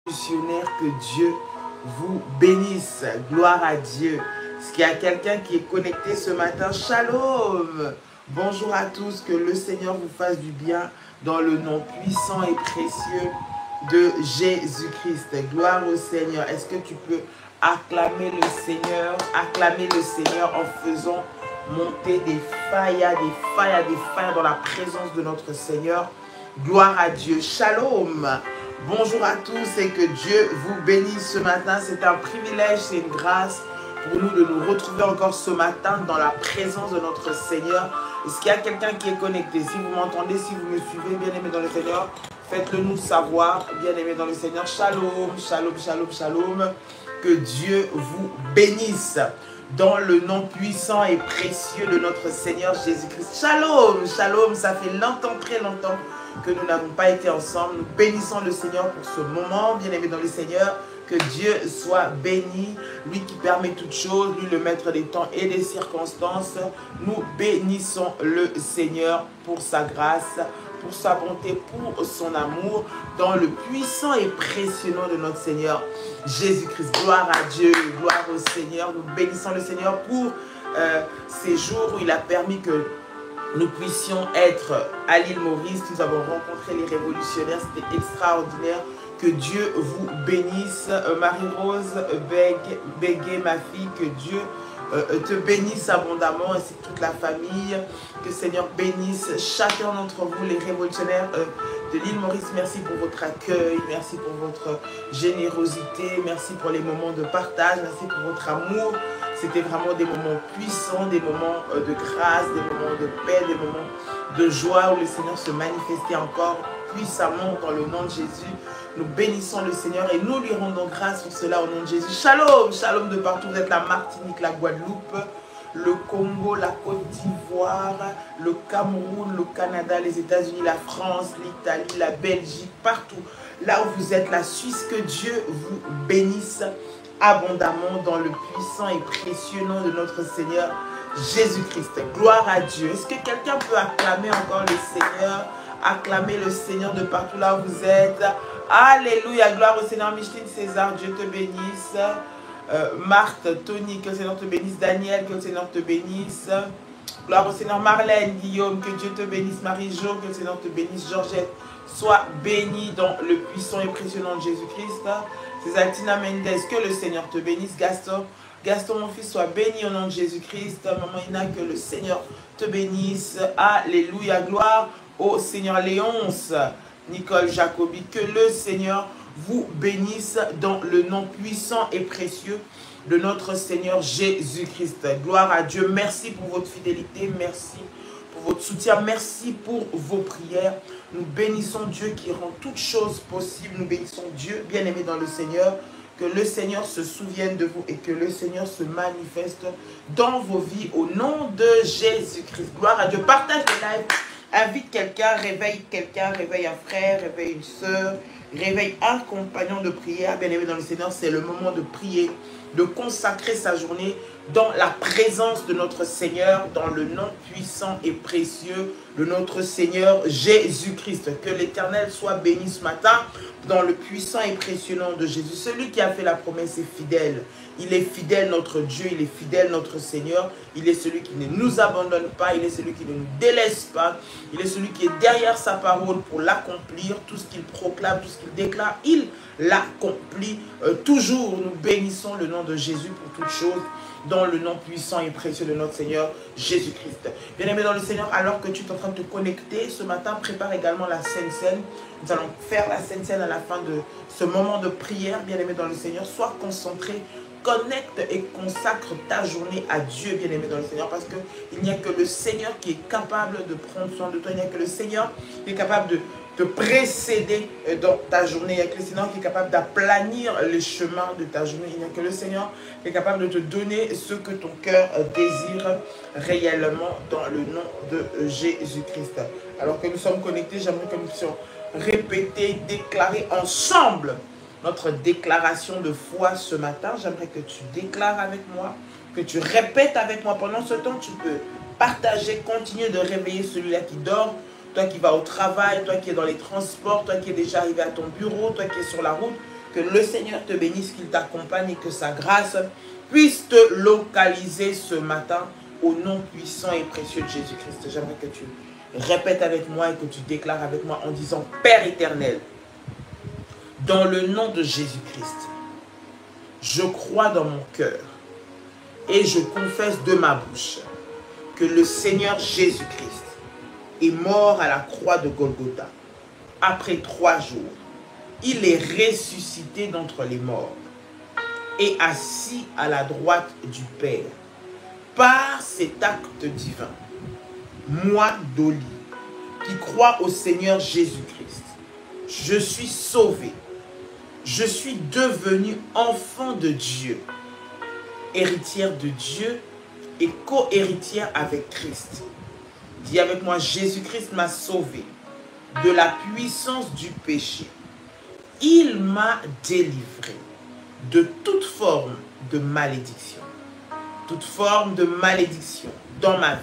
Missionnaire, que Dieu vous bénisse. Gloire à Dieu. Est-ce qu'il y a quelqu'un qui est connecté ce matin? Shalom. Bonjour à tous. Que le Seigneur vous fasse du bien dans le nom puissant et précieux de Jésus-Christ. Gloire au Seigneur. Est-ce que tu peux acclamer le Seigneur? Acclamer le Seigneur en faisant monter des failles dans la présence de notre Seigneur. Gloire à Dieu. Shalom. Bonjour à tous et que Dieu vous bénisse ce matin. C'est un privilège, c'est une grâce pour nous de nous retrouver encore ce matin dans la présence de notre Seigneur. Est-ce qu'il y a quelqu'un qui est connecté? Si vous m'entendez, si vous me suivez, bien-aimé dans le Seigneur, faites-le nous savoir, bien-aimé dans le Seigneur. Shalom, shalom, shalom, shalom. Que Dieu vous bénisse dans le nom puissant et précieux de notre Seigneur Jésus-Christ. Shalom, shalom, ça fait longtemps, très longtemps que nous n'avons pas été ensemble. Nous bénissons le Seigneur pour ce moment, bien-aimé dans le Seigneur. Que Dieu soit béni, lui qui permet toutes choses, lui le maître des temps et des circonstances. Nous bénissons le Seigneur pour sa grâce, pour sa bonté, pour son amour, dans le puissant et précieux nom de notre Seigneur Jésus-Christ. Gloire à Dieu, gloire au Seigneur. Nous bénissons le Seigneur pour ces jours où il a permis que nous puissions être à l'île Maurice. Nous avons rencontré les révolutionnaires, c'était extraordinaire. Que Dieu vous bénisse. Marie-Rose Bégué, ma fille, que Dieu te bénisse abondamment, ainsi que toute la famille. Que le Seigneur bénisse chacun d'entre vous, les révolutionnaires de l'île Maurice. Merci pour votre accueil, merci pour votre générosité, merci pour les moments de partage, merci pour votre amour. C'était vraiment des moments puissants, des moments de grâce, des moments de paix, des moments de joie où le Seigneur se manifestait encore puissamment dans le nom de Jésus. Nous bénissons le Seigneur et nous lui rendons grâce pour cela au nom de Jésus. Shalom, shalom de partout. Vous êtes la Martinique, la Guadeloupe, le Congo, la Côte d'Ivoire, le Cameroun, le Canada, les États-Unis, la France, l'Italie, la Belgique, partout. Là où vous êtes, la Suisse, que Dieu vous bénisse abondamment dans le puissant et précieux nom de notre Seigneur Jésus-Christ. Gloire à Dieu. Est-ce que quelqu'un peut acclamer encore le Seigneur? Acclamer le Seigneur de partout là où vous êtes. Alléluia, gloire au Seigneur. Micheline César, Dieu te bénisse. Marthe, Tony, que le Seigneur te bénisse. Daniel, que le Seigneur te bénisse. Gloire au Seigneur. Marlène, Guillaume, que Dieu te bénisse. Marie-Jo, que le Seigneur te bénisse. Georgette, sois bénie dans le puissant et précieux nom de Jésus-Christ. Césaltina Mendes, que le Seigneur te bénisse. Gaston, mon fils, sois béni au nom de Jésus-Christ. Maman Ina, que le Seigneur te bénisse. Alléluia, gloire au Seigneur. Léonce, Nicole Jacobi, que le Seigneur vous bénisse dans le nom puissant et précieux de notre Seigneur Jésus-Christ. Gloire à Dieu. Merci pour votre fidélité. Merci pour votre soutien. Merci pour vos prières. Nous bénissons Dieu qui rend toutes choses possibles. Nous bénissons Dieu, bien-aimé dans le Seigneur. Que le Seigneur se souvienne de vous et que le Seigneur se manifeste dans vos vies au nom de Jésus-Christ. Gloire à Dieu. Partage le live. Invite quelqu'un, réveille un frère, réveille une soeur, réveille un compagnon de prière. Bien-aimé dans le Seigneur, c'est le moment de prier, de consacrer sa journée dans la présence de notre Seigneur, dans le nom puissant et précieux de notre Seigneur Jésus-Christ. Que l'Éternel soit béni ce matin dans le puissant et précieux nom de Jésus. Celui qui a fait la promesse est fidèle. Il est fidèle notre Dieu, il est fidèle notre Seigneur. Il est celui qui ne nous abandonne pas, il est celui qui ne nous délaisse pas. Il est celui qui est derrière sa parole pour l'accomplir. Tout ce qu'il proclame, tout ce qu'il déclare, il l'accomplit toujours. Nous bénissons le nom de Jésus pour toutes choses, dans le nom puissant et précieux de notre Seigneur Jésus-Christ. Bien-aimé dans le Seigneur, alors que tu es en train de te connecter, ce matin, prépare également la Sainte Seine. Nous allons faire la Sainte Seine à la fin de ce moment de prière. Bien-aimé dans le Seigneur, sois concentré, connecte et consacre ta journée à Dieu, bien-aimé dans le Seigneur, parce qu'il n'y a que le Seigneur qui est capable de prendre soin de toi. Il n'y a que le Seigneur qui est capable de te précéder dans ta journée. Il n'y a que le Seigneur qui est capable d'aplanir les chemins de ta journée. Il n'y a que le Seigneur qui est capable de te donner ce que ton cœur désire réellement dans le nom de Jésus-Christ. Alors que nous sommes connectés, j'aimerais que nous puissions répéter, déclarer ensemble notre déclaration de foi ce matin. J'aimerais que tu déclares avec moi, que tu répètes avec moi. Pendant ce temps, tu peux partager, continuer de réveiller celui-là qui dort, toi qui vas au travail, toi qui es dans les transports, toi qui es déjà arrivé à ton bureau, toi qui es sur la route, Que le Seigneur te bénisse, qu'il t'accompagne et que sa grâce puisse te localiser ce matin au nom puissant et précieux de Jésus-Christ. J'aimerais que tu répètes avec moi et que tu déclares avec moi en disant: Père éternel, dans le nom de Jésus-Christ, je crois dans mon cœur et je confesse de ma bouche que le Seigneur Jésus-Christ est mort à la croix de Golgotha. Après 3 jours, il est ressuscité d'entre les morts et assis à la droite du Père. Par cet acte divin, moi, Dolly, qui crois au Seigneur Jésus-Christ, je suis sauvé. Je suis devenue enfant de Dieu, héritière de Dieu et co-héritière avec Christ. Dis avec moi: Jésus-Christ m'a sauvé de la puissance du péché. Il m'a délivré de toute forme de malédiction. Toute forme de malédiction dans ma vie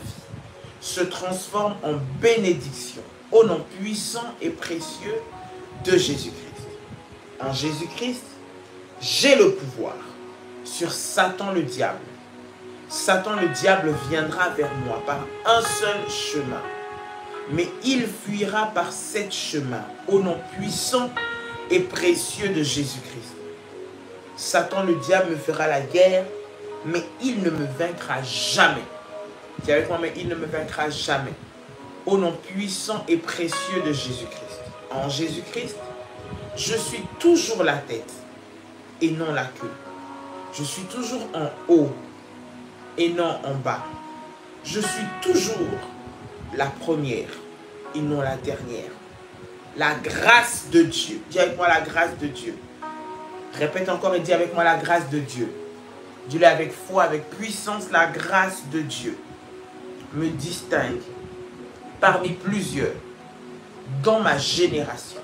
se transforme en bénédiction au nom puissant et précieux de Jésus-Christ. En Jésus-Christ, j'ai le pouvoir sur Satan le diable. Satan le diable viendra vers moi par un seul chemin, mais il fuira par 7 chemins au nom puissant et précieux de Jésus-Christ. Satan le diable me fera la guerre, mais il ne me vaincra jamais. Dis avec moi: mais il ne me vaincra jamais. Au nom puissant et précieux de Jésus-Christ. En Jésus-Christ, je suis toujours la tête et non la queue. Je suis toujours en haut et non en bas. Je suis toujours la première et non la dernière. La grâce de Dieu. Dis avec moi: la grâce de Dieu. Répète encore et dis avec moi: la grâce de Dieu. Dis-le avec foi, avec puissance: la grâce de Dieu me distingue parmi plusieurs dans ma génération.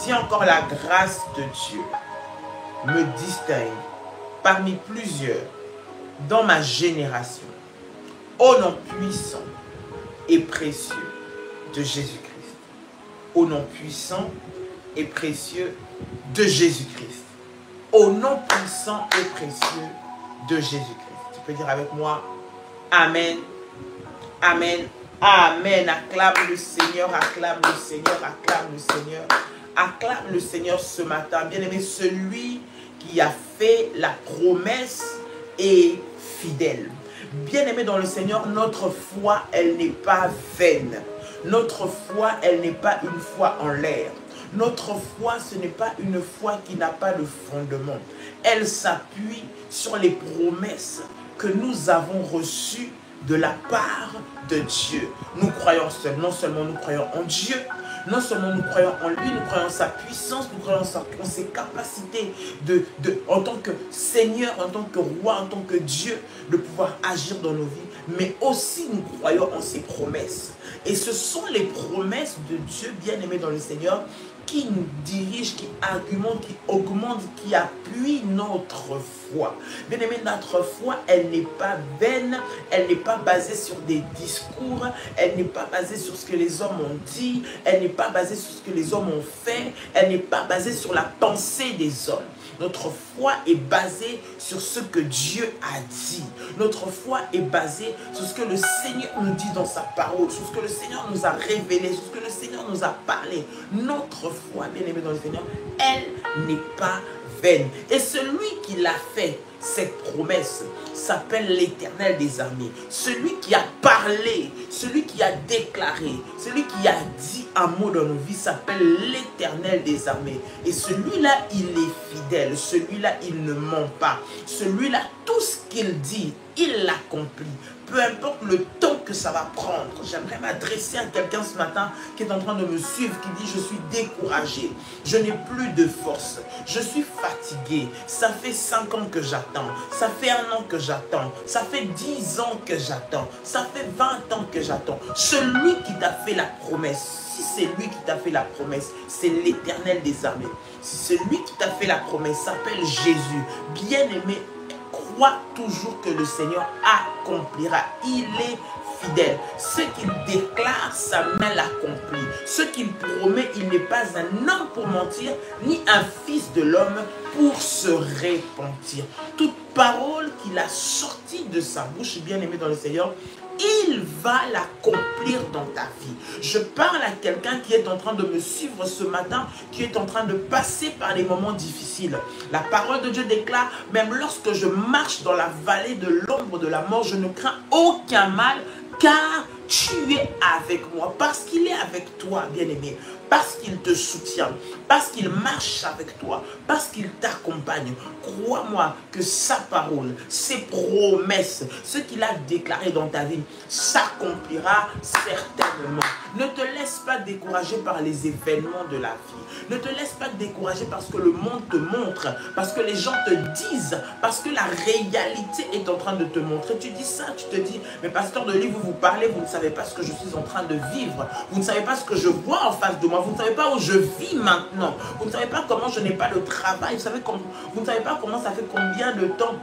Dis encore: la grâce de Dieu me distingue parmi plusieurs dans ma génération. Au nom puissant et précieux de Jésus-Christ. Au nom puissant et précieux de Jésus-Christ. Au nom puissant et précieux de Jésus-Christ. Tu peux dire avec moi: Amen, Amen, Amen. Acclame le Seigneur, acclame le Seigneur, acclame le Seigneur. Acclame le Seigneur ce matin. Bien-aimé, celui qui a fait la promesse est fidèle. Bien-aimé dans le Seigneur, notre foi, elle n'est pas vaine. Notre foi, elle n'est pas une foi en l'air. Notre foi, ce n'est pas une foi qui n'a pas de fondement. Elle s'appuie sur les promesses que nous avons reçues de la part de Dieu. Nous croyons non seulement nous croyons en Dieu, non seulement nous croyons en lui, nous croyons en sa puissance, nous croyons en ses capacités en tant que Seigneur, en tant que roi, en tant que Dieu, de pouvoir agir dans nos vies, mais aussi nous croyons en ses promesses. Et ce sont les promesses de Dieu, bien-aimés dans le Seigneur, qui nous dirige, qui argumente, qui augmente, qui appuie notre foi. Bien-aimé, notre foi, elle n'est pas vaine, elle n'est pas basée sur des discours, elle n'est pas basée sur ce que les hommes ont dit, elle n'est pas basée sur ce que les hommes ont fait, elle n'est pas basée sur la pensée des hommes. Notre foi est basée sur ce que Dieu a dit. Notre foi est basée sur ce que le Seigneur nous dit dans sa parole, sur ce que le Seigneur nous a révélé, sur ce que le Seigneur nous a parlé. Notre foi, bien-aimée dans le Seigneur, elle n'est pas vaine. Et celui qui l'a fait, cette promesse, s'appelle l'Éternel des armées. Celui qui a parlé, celui qui a déclaré, celui qui a dit un mot dans nos vies s'appelle l'Éternel des armées. Et celui-là, il est fidèle. Celui-là, il ne ment pas. Celui-là, tout ce qu'il dit, il l'accomplit. Peu importe le temps que ça va prendre. J'aimerais m'adresser à quelqu'un ce matin qui est en train de me suivre, qui dit: je suis découragé, je n'ai plus de force, je suis fatigué, ça fait 5 ans que j'attends, ça fait 1 an que j'attends, ça fait 10 ans que j'attends, ça fait 20 ans que j'attends. Celui qui t'a fait la promesse, si c'est lui qui t'a fait la promesse, c'est l'Éternel des armées. Si celui qui t'a fait la promesse s'appelle Jésus, bien-aimé, crois toujours que le Seigneur accomplira. Il est fidèle. Ce qu'il déclare, sa main l'accomplit. Ce qu'il promet, il n'est pas un homme pour mentir, ni un fils de l'homme pour se repentir. Toute parole qu'il a sortie de sa bouche, bien-aimé dans le Seigneur, il va l'accomplir dans ta vie. Je parle à quelqu'un qui est en train de me suivre ce matin, qui est en train de passer par des moments difficiles. La parole de Dieu déclare, même lorsque je marche dans la vallée de l'ombre de la mort, je ne crains aucun mal, car tu es avec moi, parce qu'il est avec toi, bien-aimé, parce qu'il te soutient, parce qu'il marche avec toi, parce qu'il t'accompagne. Crois-moi que sa parole, ses promesses, ce qu'il a déclaré dans ta vie, s'accomplira certainement. Ne te laisse pas décourager par les événements de la vie. Ne te laisse pas décourager parce que le monde te montre, parce que les gens te disent, parce que la réalité est en train de te montrer. Tu dis ça, tu te dis, mais pasteur de livre, vous parlez, vous ne savez pas ce que je suis en train de vivre. Vous ne savez pas ce que je vois en face de moi. Vous ne savez pas où je vis maintenant. Vous ne savez pas comment je n'ai pas de travail. Vous ne savez pas comment ça fait combien de temps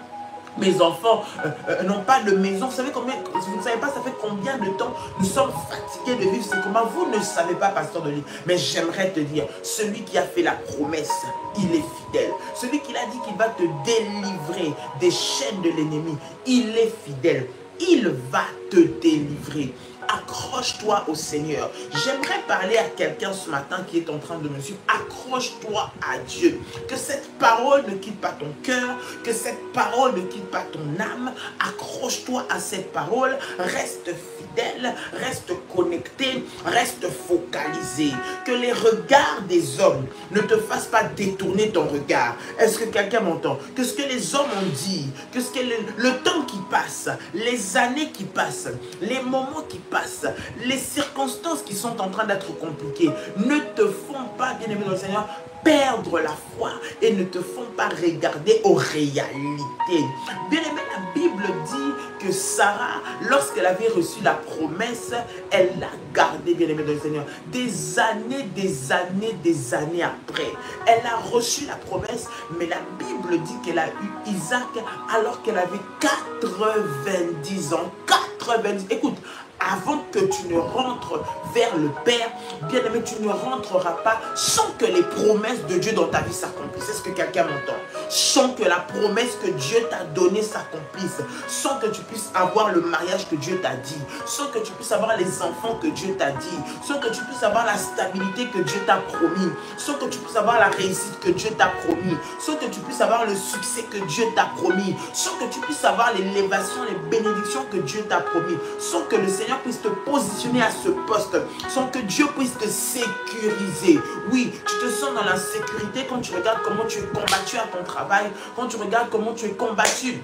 mes enfants n'ont pas de maison. Vous ne savez pas ça fait combien de temps nous sommes fatigués de vivre. C'est comment vous ne savez pas, pasteur de livre. Mais j'aimerais te dire, celui qui a fait la promesse, il est fidèle. Celui qui a dit qu'il va te délivrer des chaînes de l'ennemi, il est fidèle. Il va te délivrer. Accroche-toi au Seigneur. J'aimerais parler à quelqu'un ce matin qui est en train de me suivre. Accroche-toi à Dieu. Que cette parole ne quitte pas ton cœur. Que cette parole ne quitte pas ton âme. Accroche-toi à cette parole. Reste fidèle. Reste connecté. Reste focalisé. Que les regards des hommes ne te fassent pas détourner ton regard. Est-ce que quelqu'un m'entend? Que ce que les hommes ont dit, que ce que le temps qui passe, les années qui passent, les moments qui passent, les circonstances qui sont en train d'être compliquées ne te font pas, bien-aimé dans le Seigneur, perdre la foi et ne te font pas regarder aux réalités. Bien-aimé, la Bible dit que Sarah, lorsqu'elle avait reçu la promesse, elle l'a gardée, bien-aimé dans le Seigneur, des années après. Elle a reçu la promesse, mais la Bible dit qu'elle a eu Isaac alors qu'elle avait 90 ans. 90, écoute, avant que tu ne rentres vers le Père, bien-aimé, tu ne rentreras pas sans que les promesses de Dieu dans ta vie s'accomplissent. Est-ce que quelqu'un m'entend? Sans que la promesse que Dieu t'a donnée s'accomplisse. Sans que tu puisses avoir le mariage que Dieu t'a dit. Sans que tu puisses avoir les enfants que Dieu t'a dit. Sans que tu puisses avoir la stabilité que Dieu t'a promis. Sans que tu puisses avoir la réussite que Dieu t'a promis. Sans que tu puisses avoir le succès que Dieu t'a promis. Sans que tu puisses avoir l'élévation, les bénédictions que Dieu t'a promis. Sans que le Seigneur puisse te positionner à ce poste, sans que Dieu puisse te sécuriser. Oui, tu te sens dans la sécurité quand tu regardes comment tu es combattu à ton travail, quand tu regardes comment tu es combattu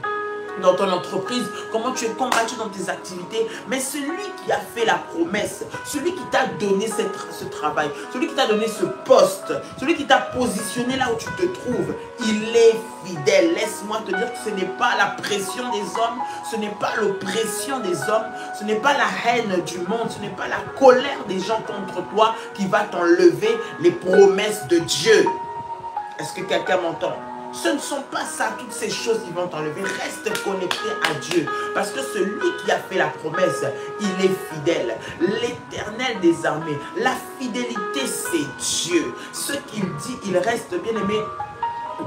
dans ton entreprise, comment tu es combattu dans tes activités. Mais celui qui a fait la promesse, celui qui t'a donné ce travail, celui qui t'a donné ce poste, celui qui t'a positionné là où tu te trouves, il est fidèle. Laisse-moi te dire que ce n'est pas la pression des hommes, ce n'est pas l'oppression des hommes, ce n'est pas la haine du monde, ce n'est pas la colère des gens contre toi qui va t'enlever les promesses de Dieu. Est-ce que quelqu'un m'entend? Ce ne sont pas ça, toutes ces choses qui vont t'enlever. Reste connecté à Dieu. Parce que celui qui a fait la promesse, il est fidèle. L'Éternel des armées, la fidélité, c'est Dieu. Ce qu'il dit, il reste, bien aimé,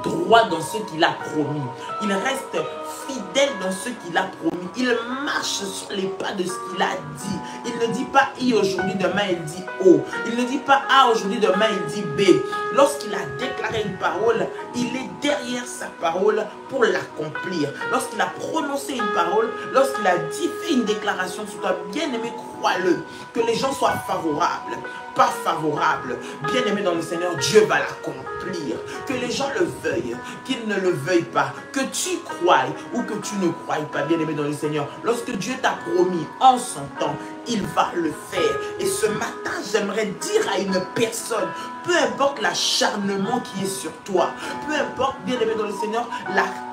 droit dans ce qu'il a promis. Il reste fidèle dans ce qu'il a promis. Il marche sur les pas de ce qu'il a dit. Il ne dit pas I aujourd'hui, demain il dit O. Il ne dit pas A aujourd'hui, demain il dit B. Lorsqu'il a déclaré une parole, il est derrière sa parole pour l'accomplir. Lorsqu'il a prononcé une parole, lorsqu'il a dit, fait une déclaration sur toi, bien aimé, crois-le, que les gens soient favorables, pas favorables, bien aimé dans le Seigneur, Dieu va l'accomplir. Que les gens le veuillent, qu'ils ne le veuillent pas, que tu croies ou que tu ne croies pas, bien aimé dans le Seigneur, lorsque Dieu t'a promis en son temps, il va le faire. Et ce matin, j'aimerais dire à une personne, peu importe l'acharnement qui est sur toi, peu importe, bien aimé dans le Seigneur,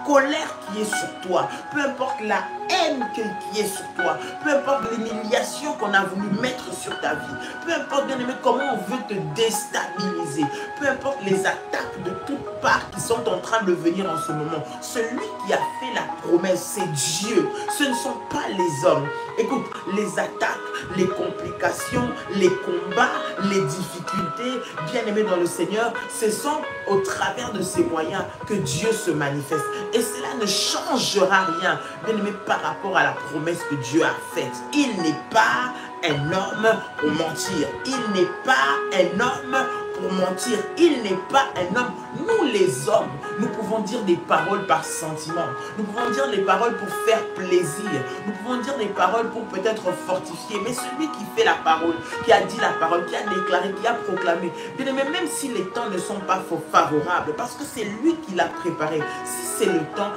colère qui est sur toi, peu importe la haine qui est sur toi, peu importe l'humiliation qu'on a voulu mettre sur ta vie, peu importe, bien aimé, comment on veut te déstabiliser, peu importe les attaques de toutes parts qui sont en train de venir en ce moment, celui qui a fait la promesse, c'est Dieu, ce ne sont pas les hommes. Écoute, les attaques, les complications, les combats, les difficultés, bien aimés dans le Seigneur, ce sont au travers de ces moyens que Dieu se manifeste. Et cela ne changera rien, bien aimé, par rapport à la promesse que Dieu a faite. Il n'est pas un homme pour mentir. Il n'est pas un homme pour mentir. Il n'est pas un homme. Nous les hommes, nous pouvons dire des paroles par sentiment. Nous pouvons dire des paroles pour faire plaisir. Nous pouvons dire des paroles pour peut-être fortifier. Mais celui qui fait la parole, qui a dit la parole, qui a déclaré, qui a proclamé, bien aimé, même si les temps ne sont pas favorables, parce que c'est lui qui l'a préparé. Si c'est le temps,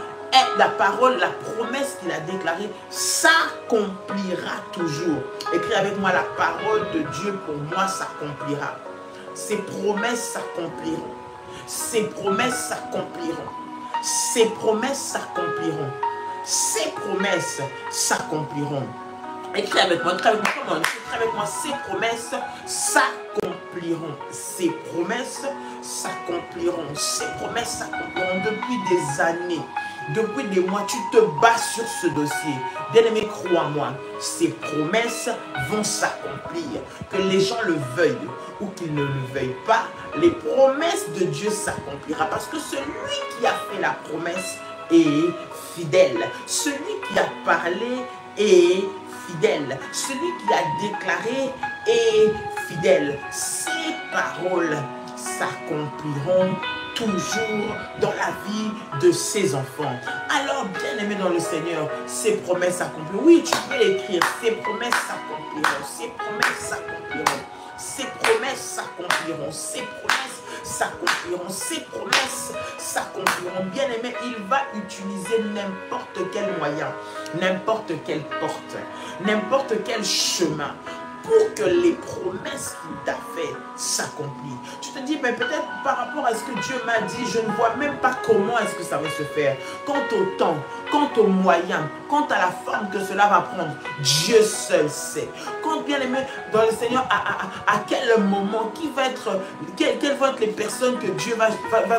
la parole, la promesse qu'il a déclarée s'accomplira toujours. Écris avec moi, la parole de Dieu pour moi s'accomplira. Ses promesses s'accompliront. Ses promesses s'accompliront. Ses promesses s'accompliront. Ses promesses s'accompliront. Écris avec moi, écris avec moi, comment? Écris avec moi, ses promesses s'accompliront. Ses promesses s'accompliront. Ses promesses s'accompliront depuis des années. Depuis des mois, tu te bats sur ce dossier. Bien-aimé, crois-moi, ces promesses vont s'accomplir. Que les gens le veuillent ou qu'ils ne le veuillent pas, les promesses de Dieu s'accomplira. Parce que celui qui a fait la promesse est fidèle. Celui qui a parlé est fidèle. Celui qui a déclaré est fidèle. Ces paroles s'accompliront toujours dans la vie de ses enfants. Alors, bien aimé dans le Seigneur, ces promesses s'accompliront. Oui, tu peux écrire, ces promesses s'accompliront, ces promesses s'accompliront, ces promesses s'accompliront, ces promesses s'accompliront, ces promesses s'accompliront. Bien aimé, il va utiliser n'importe quel moyen, n'importe quelle porte, n'importe quel chemin, pour que les promesses qu'il t'a faites s'accomplissent. Tu te dis, mais peut-être par rapport à ce que Dieu m'a dit, je ne vois même pas comment est-ce que ça va se faire. Quant au temps, quant aux moyens, quant à la forme que cela va prendre, Dieu seul sait. Quant, bien aimé, dans le Seigneur, à quel moment, quelles vont être les personnes que Dieu va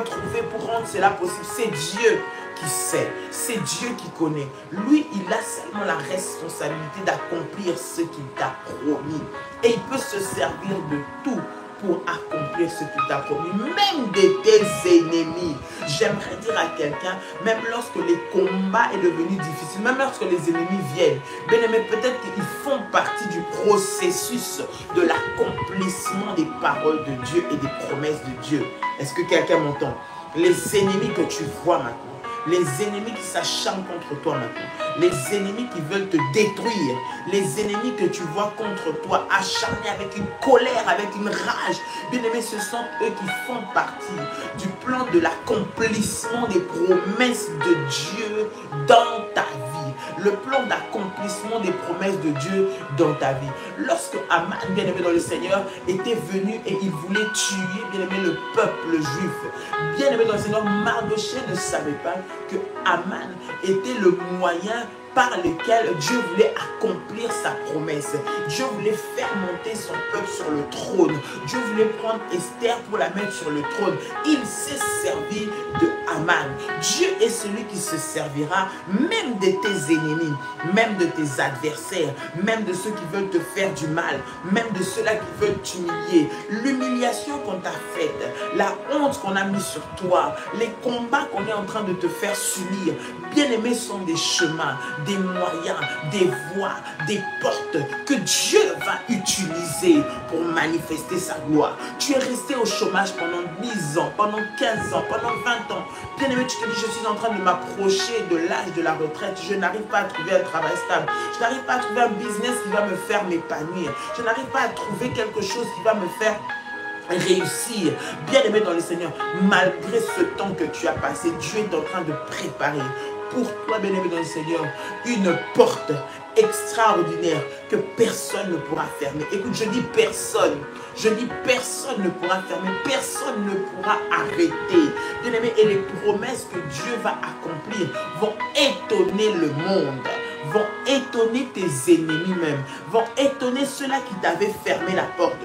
trouver pour rendre cela possible? C'est Dieu qui sait, c'est Dieu qui connaît. Lui, il a seulement la responsabilité d'accomplir ce qu'il t'a promis. Et il peut se servir de tout pour accomplir ce qu'il t'a promis, même de tes ennemis. J'aimerais dire à quelqu'un, même lorsque les combats est devenu difficile, même lorsque les ennemis viennent, bien aimé, peut-être qu'ils font partie du processus de l'accomplissement des paroles de Dieu et des promesses de Dieu. Est-ce que quelqu'un m'entend? Les ennemis que tu vois maintenant, les ennemis qui s'acharnent contre toi maintenant, les ennemis qui veulent te détruire, les ennemis que tu vois contre toi acharnés avec une colère, avec une rage, bien aimé, ce sont eux qui font partie du plan de l'accomplissement des promesses de Dieu dans ta vie. Le plan d'accomplissement des promesses de Dieu dans ta vie. Lorsque Aman, bien aimé dans le Seigneur, était venu et il voulait tuer, bien aimé, le peuple juif, bien aimé dans le Seigneur, Mardochée ne savait pas que Aman était le moyen par lequel Dieu voulait accomplir sa promesse. Dieu voulait faire monter son peuple sur le trône. Dieu voulait prendre Esther pour la mettre sur le trône. Il s'est servi de Aman. Dieu est celui qui se servira même de tes ennemis, même de tes adversaires, même de ceux qui veulent te faire du mal, même de ceux-là qui veulent t'humilier. L'humiliation qu'on t'a faite, la honte qu'on a mise sur toi, les combats qu'on est en train de te faire subir, bien aimés, sont des chemins, des moyens, des voies, des portes que Dieu va utiliser pour manifester sa gloire. Tu es resté au chômage pendant 10 ans, pendant 15 ans, pendant 20 ans. Bien aimé, tu te dis, je suis en train de m'approcher de l'âge de la retraite. Je n'arrive pas à trouver un travail stable. Je n'arrive pas à trouver un business qui va me faire m'épanouir. Je n'arrive pas à trouver quelque chose qui va me faire réussir. Bien aimé dans le Seigneur, malgré ce temps que tu as passé, Dieu est en train de préparer pour toi, bien aimé dans le Seigneur, une porte extraordinaire que personne ne pourra fermer. Écoute, je dis personne. Je dis personne ne pourra fermer, personne ne pourra arrêter. Bien-aimé, et les promesses que Dieu va accomplir vont étonner le monde, vont étonner tes ennemis même, vont étonner ceux-là qui t'avaient fermé la porte.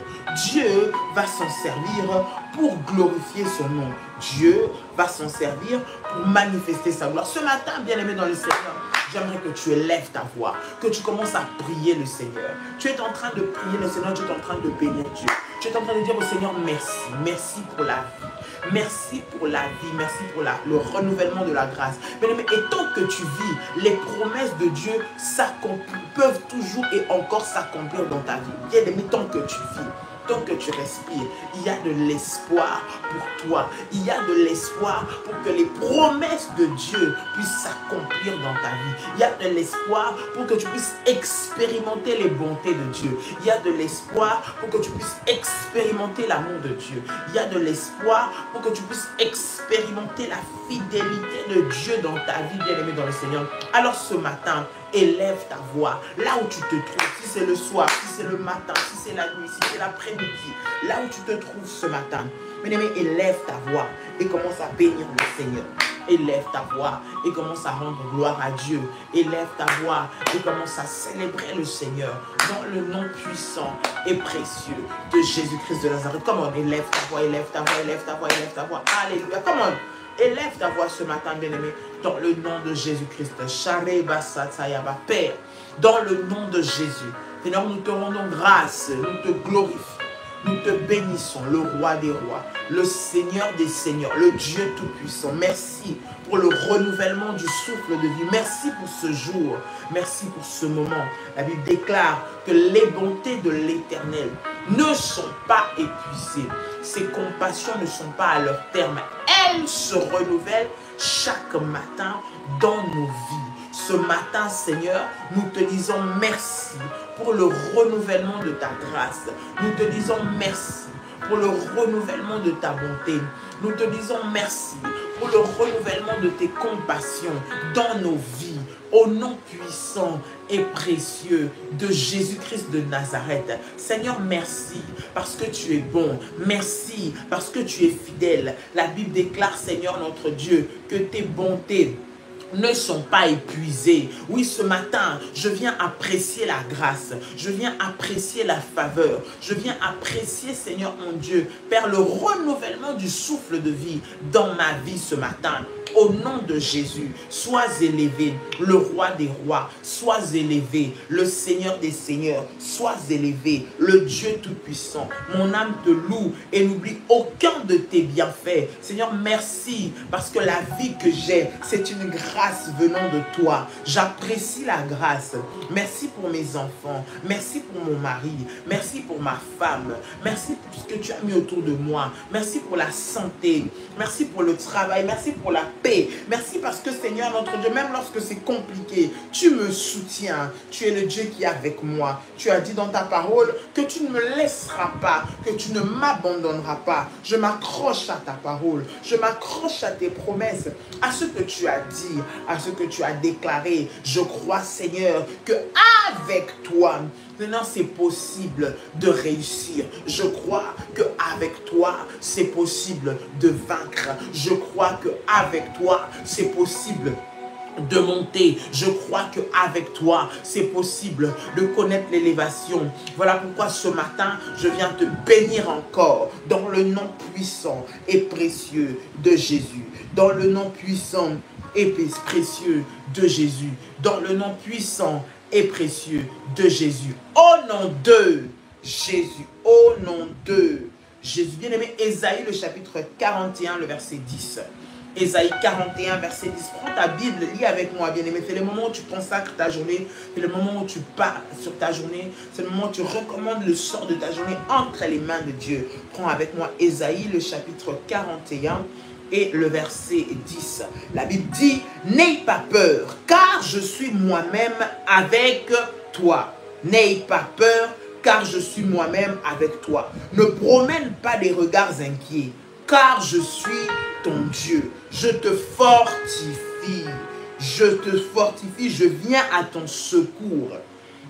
Dieu va s'en servir pour glorifier son nom. Dieu va s'en servir pour manifester sa gloire. Ce matin, bien-aimé dans le Seigneur, j'aimerais que tu élèves ta voix, que tu commences à prier le Seigneur. Tu es en train de prier le Seigneur, tu es en train de bénir Dieu. Tu es en train de dire au Seigneur merci, merci pour la vie. Merci pour la vie, merci pour le renouvellement de la grâce. Bien-aimé, et tant que tu vis, les promesses de Dieu peuvent toujours et encore s'accomplir dans ta vie. Bien-aimé, tant que tu vis, tant que tu respires, il y a de l'espoir pour toi. Il y a de l'espoir pour que les promesses de Dieu puissent s'accomplir dans ta vie. Il y a de l'espoir pour que tu puisses expérimenter les bontés de Dieu. Il y a de l'espoir pour que tu puisses expérimenter l'amour de Dieu. Il y a de l'espoir pour que tu puisses expérimenter la fidélité de Dieu dans ta vie, bien-aimé dans le Seigneur. Alors ce matin, élève ta voix là où tu te trouves, si c'est le soir, si c'est le matin, si c'est la nuit, si c'est l'après-midi, là où tu te trouves ce matin. Bien-aimé, élève ta voix et commence à bénir le Seigneur. Élève ta voix et commence à rendre gloire à Dieu. Élève ta voix et commence à célébrer le Seigneur dans le nom puissant et précieux de Jésus-Christ de Nazareth. Come on, élève ta voix, élève ta voix, élève ta voix, élève ta voix. Alléluia, come on. Élève ta voix ce matin, bien-aimé, dans le nom de Jésus-Christ. Père, dans le nom de Jésus. Seigneur, nous te rendons grâce, nous te glorifions, nous te bénissons, le roi des rois, le Seigneur des seigneurs, le Dieu tout-puissant. Merci pour le renouvellement du souffle de vie. Merci pour ce jour, merci pour ce moment. La Bible déclare que les bontés de l'Éternel ne sont pas épuisées. Ses compassions ne sont pas à leur terme. Elles se renouvellent chaque matin dans nos vies. Ce matin, Seigneur, nous te disons merci pour le renouvellement de ta grâce. Nous te disons merci pour le renouvellement de ta bonté. Nous te disons merci pour le renouvellement de tes compassions dans nos vies. Au nom puissant et précieux de Jésus-Christ de Nazareth. Seigneur, merci parce que tu es bon. Merci parce que tu es fidèle. La Bible déclare, Seigneur notre Dieu, que tes bontés ne sont pas épuisés. Oui, ce matin, je viens apprécier la grâce. Je viens apprécier la faveur. Je viens apprécier, Seigneur mon Dieu, Père, le renouvellement du souffle de vie dans ma vie ce matin. Au nom de Jésus, sois élevé, le roi des rois, sois élevé, le Seigneur des seigneurs, sois élevé, le Dieu tout-puissant. Mon âme te loue et n'oublie aucun de tes bienfaits. Seigneur, merci parce que la vie que j'ai, c'est une grâce venant de toi. J'apprécie la grâce. Merci pour mes enfants, merci pour mon mari, merci pour ma femme, merci pour ce que tu as mis autour de moi, merci pour la santé, merci pour le travail, merci pour la paix. Merci parce que Seigneur notre Dieu, même lorsque c'est compliqué, tu me soutiens. Tu es le Dieu qui est avec moi. Tu as dit dans ta parole que tu ne me laisseras pas, que tu ne m'abandonneras pas. Je m'accroche à ta parole. Je m'accroche à tes promesses, à ce que tu as dit, à ce que tu as déclaré. Je crois, Seigneur, que avec toi, maintenant, c'est possible de réussir. Je crois qu'avec toi, c'est possible de vaincre. Je crois qu'avec toi, c'est possible de monter. Je crois qu'avec toi, c'est possible de connaître l'élévation. Voilà pourquoi ce matin, je viens te bénir encore dans le nom puissant et précieux de Jésus. Dans le nom puissant et précieux de Jésus. Dans le nom puissant et précieux de Jésus. Au nom de Jésus. Au nom de Jésus. Bien-aimé, Ésaïe, le chapitre 41, le verset 10. Ésaïe 41, verset 10. Prends ta Bible, lis avec moi, bien-aimé. C'est le moment où tu consacres ta journée. C'est le moment où tu pars sur ta journée. C'est le moment où tu recommandes le sort de ta journée entre les mains de Dieu. Prends avec moi Ésaïe, le chapitre 41 et le verset 10. La Bible dit, n'aie pas peur, car je suis moi-même avec toi. N'aie pas peur, car je suis moi-même avec toi. Ne promène pas des regards inquiets, car je suis ton Dieu. Je te fortifie. Je te fortifie, je viens à ton secours.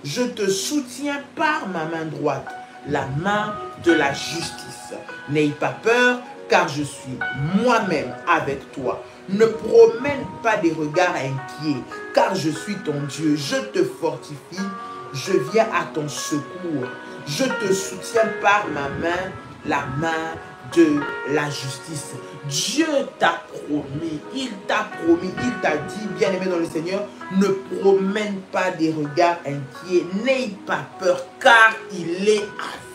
Je te soutiens par ma main droite, la main de la justice. N'aie pas peur, car je suis moi-même avec toi. Ne promène pas des regards inquiets, car je suis ton Dieu. Je te fortifie, je viens à ton secours. Je te soutiens par ma main, la main de la justice. Dieu t'a promis, il t'a dit, bien-aimé dans le Seigneur, ne promène pas des regards inquiets, n'aie pas peur, car il est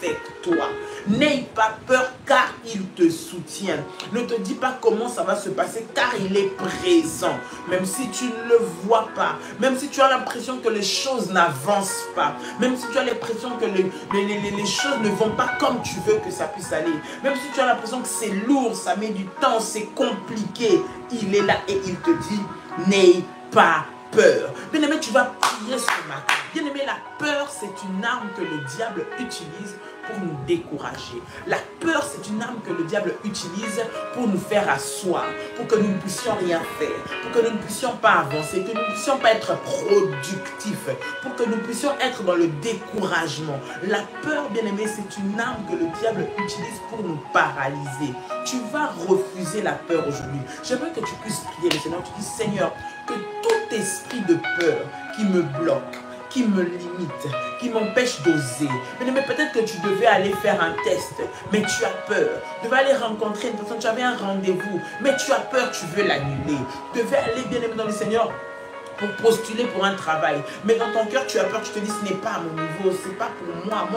avec toi. N'aie pas peur, car il te soutient. Ne te dis pas comment ça va se passer, car il est présent. Même si tu ne le vois pas, même si tu as l'impression que les choses n'avancent pas, même si tu as l'impression que les choses ne vont pas comme tu veux que ça puisse aller, même si tu as l'impression que c'est lourd, ça met du temps, c'est compliqué, il est là et il te dit, n'aie pas peur. Bien-aimé, tu vas prier ce matin. Bien-aimé, la peur, c'est une arme que le diable utilise pour nous décourager. La peur, c'est une arme que le diable utilise pour nous faire asseoir, pour que nous ne puissions rien faire, pour que nous ne puissions pas avancer, que nous ne puissions pas être productifs, pour que nous puissions être dans le découragement. La peur, bien-aimé, c'est une arme que le diable utilise pour nous paralyser. Tu vas refuser la peur aujourd'hui. J'aimerais que tu puisses prier le Seigneur. Tu dis, Seigneur, que tout esprit de peur qui me bloque, qui me limite, qui m'empêche d'oser. Mais peut-être que tu devais aller faire un test, mais tu as peur. Tu devais aller rencontrer une personne, tu avais un rendez-vous, mais tu as peur, tu veux l'annuler. Tu devais aller, bien aimé dans le Seigneur, pour postuler pour un travail. Mais dans ton cœur, tu as peur, tu te dis, ce n'est pas à mon niveau, ce n'est pas pour moi.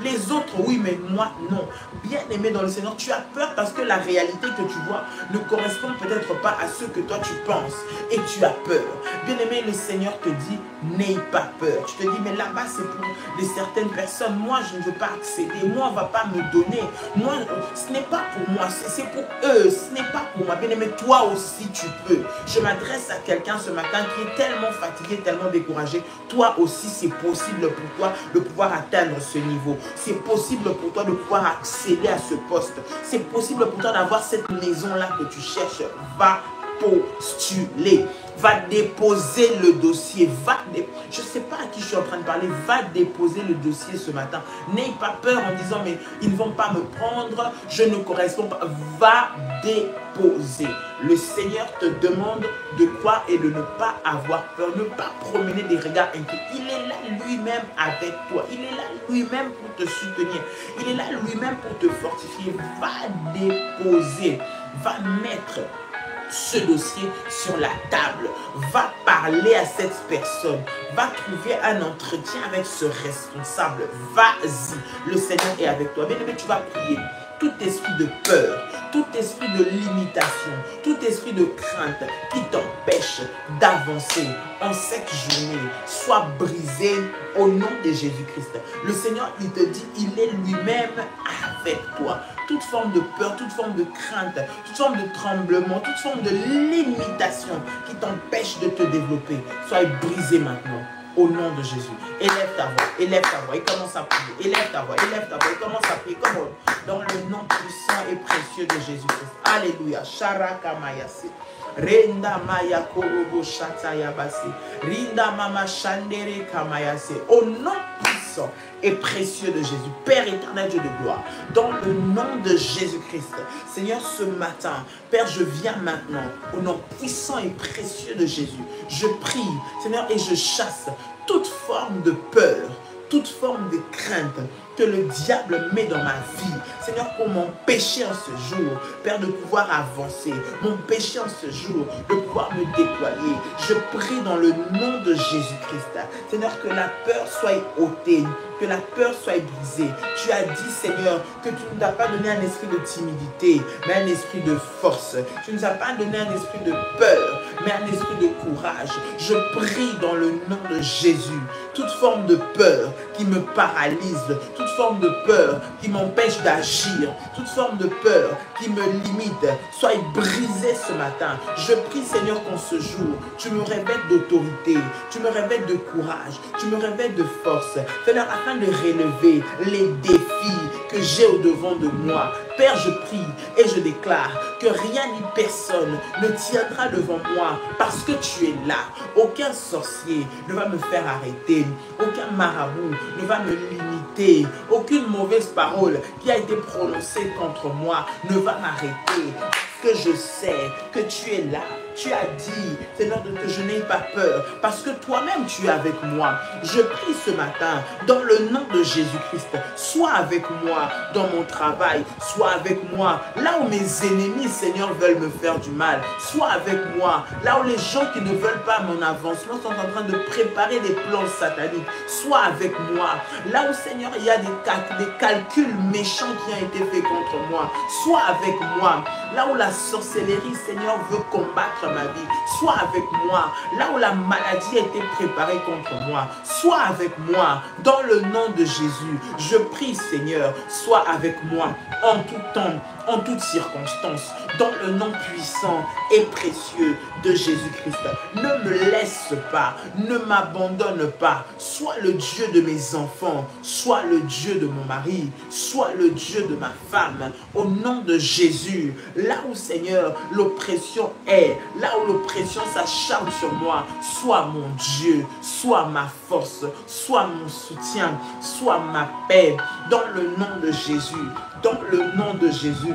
Les autres, oui, mais moi, non. Bien aimé dans le Seigneur, tu as peur parce que la réalité que tu vois ne correspond peut-être pas à ce que toi tu penses. Et tu as peur. Bien aimé, le Seigneur te dit, n'aie pas peur. Tu te dis, mais là-bas, c'est pour certaines personnes. Moi, je ne veux pas accéder. Moi, on ne va pas me donner. Moi, ce n'est pas pour moi, c'est pour eux. Ce n'est pas pour moi. Bien aimé, toi aussi, tu peux. Je m'adresse à quelqu'un ce matin qui est tellement fatigué, tellement découragé. Toi aussi, c'est possible pour toi de pouvoir atteindre ce niveau. C'est possible pour toi de pouvoir accéder à ce poste. C'est possible pour toi d'avoir cette maison-là que tu cherches. Va postuler. Va déposer le dossier. Je ne sais pas à qui je suis en train de parler. Va déposer le dossier ce matin. N'aie pas peur en disant, mais ils ne vont pas me prendre. Je ne corresponds pas. Va déposer. Le Seigneur te demande de croire et de ne pas avoir peur. Ne pas promener des regards inquiets. Il est là lui-même avec toi. Il est là lui-même pour te soutenir. Il est là lui-même pour te fortifier. Va déposer. Va mettre ce dossier sur la table. Va parler à cette personne. Va trouver un entretien avec ce responsable. Vas-y. Le Seigneur est avec toi. Bien aimé, tu vas prier. Tout esprit de peur, tout esprit de limitation, tout esprit de crainte qui t'empêche d'avancer en cette journée, soit brisé au nom de Jésus-Christ. Le Seigneur, il te dit, il est lui-même avec toi. Toute forme de peur, toute forme de crainte, toute forme de tremblement, toute forme de limitation qui t'empêche de te développer, soit brisé maintenant. Au nom de Jésus. Élève ta voix et commence à prier. Élève ta voix et commence à prier. Comme dans le nom puissant et précieux de Jésus-Christ. Alléluia. Sharaka mayase. Renda maya korobo shata yabase. Rinda mama shandere kamayase. Au nom puissant et précieux de Jésus, Père éternel, Dieu de gloire, dans le nom de Jésus-Christ, Seigneur, ce matin, Père, je viens maintenant, au nom puissant et précieux de Jésus, je prie, Seigneur, et je chasse toute forme de peur, toute forme de crainte que le diable met dans ma vie, Seigneur, pour m'empêcher en ce jour, Père, de pouvoir avancer, m'empêcher en ce jour de pouvoir me déployer. Je prie dans le nom de Jésus-Christ, Seigneur, que la peur soit ôtée, que la peur soit brisée. Tu as dit, Seigneur, que tu ne nous as pas donné un esprit de timidité, mais un esprit de force. Tu ne nous as pas donné un esprit de peur, mais un esprit de courage. Je prie dans le nom de Jésus, toute forme de peur qui me paralyse, toute forme de peur qui m'empêche d'agir, toute forme de peur qui me limite, soit brisée ce matin. Je prie, Seigneur, qu'en ce jour, tu me révèles d'autorité, tu me révèles de courage, tu me révèles de force, Seigneur, afin de relever les défis que j'ai au-devant de moi. Père, je prie et je déclare que rien ni personne ne tiendra devant moi parce que tu es là. Aucun sorcier ne va me faire arrêter. Aucun marabout ne va me limiter. Aucune mauvaise parole qui a été prononcée contre moi ne va m'arrêter. Que je sais que tu es là. Tu as dit, Seigneur, que je n'ai pas peur parce que toi-même tu es avec moi. Je prie ce matin dans le nom de Jésus-Christ. Sois avec moi dans mon travail. Sois avec moi là où mes ennemis, Seigneur, veulent me faire du mal. Sois avec moi là où les gens qui ne veulent pas mon avancement sont en train de préparer des plans sataniques. Sois avec moi là où, Seigneur, il y a des calculs méchants qui ont été faits contre moi. Sois avec moi là où la sorcellerie, Seigneur, veut combattre ma vie. Sois avec moi là où la maladie a été préparée contre moi. Sois avec moi dans le nom de Jésus. Je prie, Seigneur, sois avec moi en tout temps, en toutes circonstances, dans le nom puissant et précieux de Jésus-Christ. Ne me laisse pas, ne m'abandonne pas. Sois le Dieu de mes enfants, sois le Dieu de mon mari, sois le Dieu de ma femme. Au nom de Jésus, là où, Seigneur, l'oppression est, là où l'oppression s'acharne sur moi, sois mon Dieu, sois ma force, sois mon soutien, sois ma paix, dans le nom de Jésus, dans le nom de Jésus.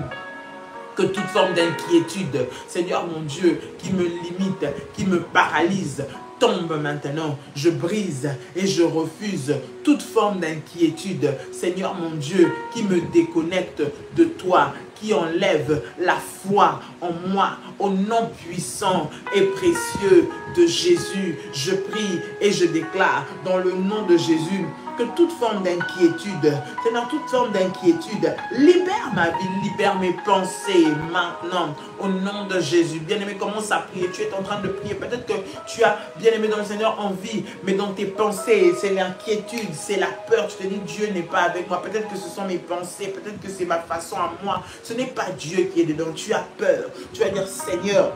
Que toute forme d'inquiétude, Seigneur mon Dieu, qui me limite, qui me paralyse, tombe maintenant. Je brise et je refuse toute forme d'inquiétude, Seigneur mon Dieu, qui me déconnecte de toi, qui enlève la foi en moi. Au nom puissant et précieux de Jésus, je prie et je déclare dans le nom de Jésus que toute forme d'inquiétude, Seigneur, toute forme d'inquiétude, libère ma vie, libère mes pensées maintenant, au nom de Jésus. Bien-aimé, commence à prier. Tu es en train de prier. Peut-être que tu as, bien-aimé dans le Seigneur, envie, mais dans tes pensées, c'est l'inquiétude, c'est la peur. Tu te dis, Dieu n'est pas avec moi. Peut-être que ce sont mes pensées, peut-être que c'est ma façon à moi. Ce n'est pas Dieu qui est dedans. Tu as peur. Tu vas dire, Seigneur,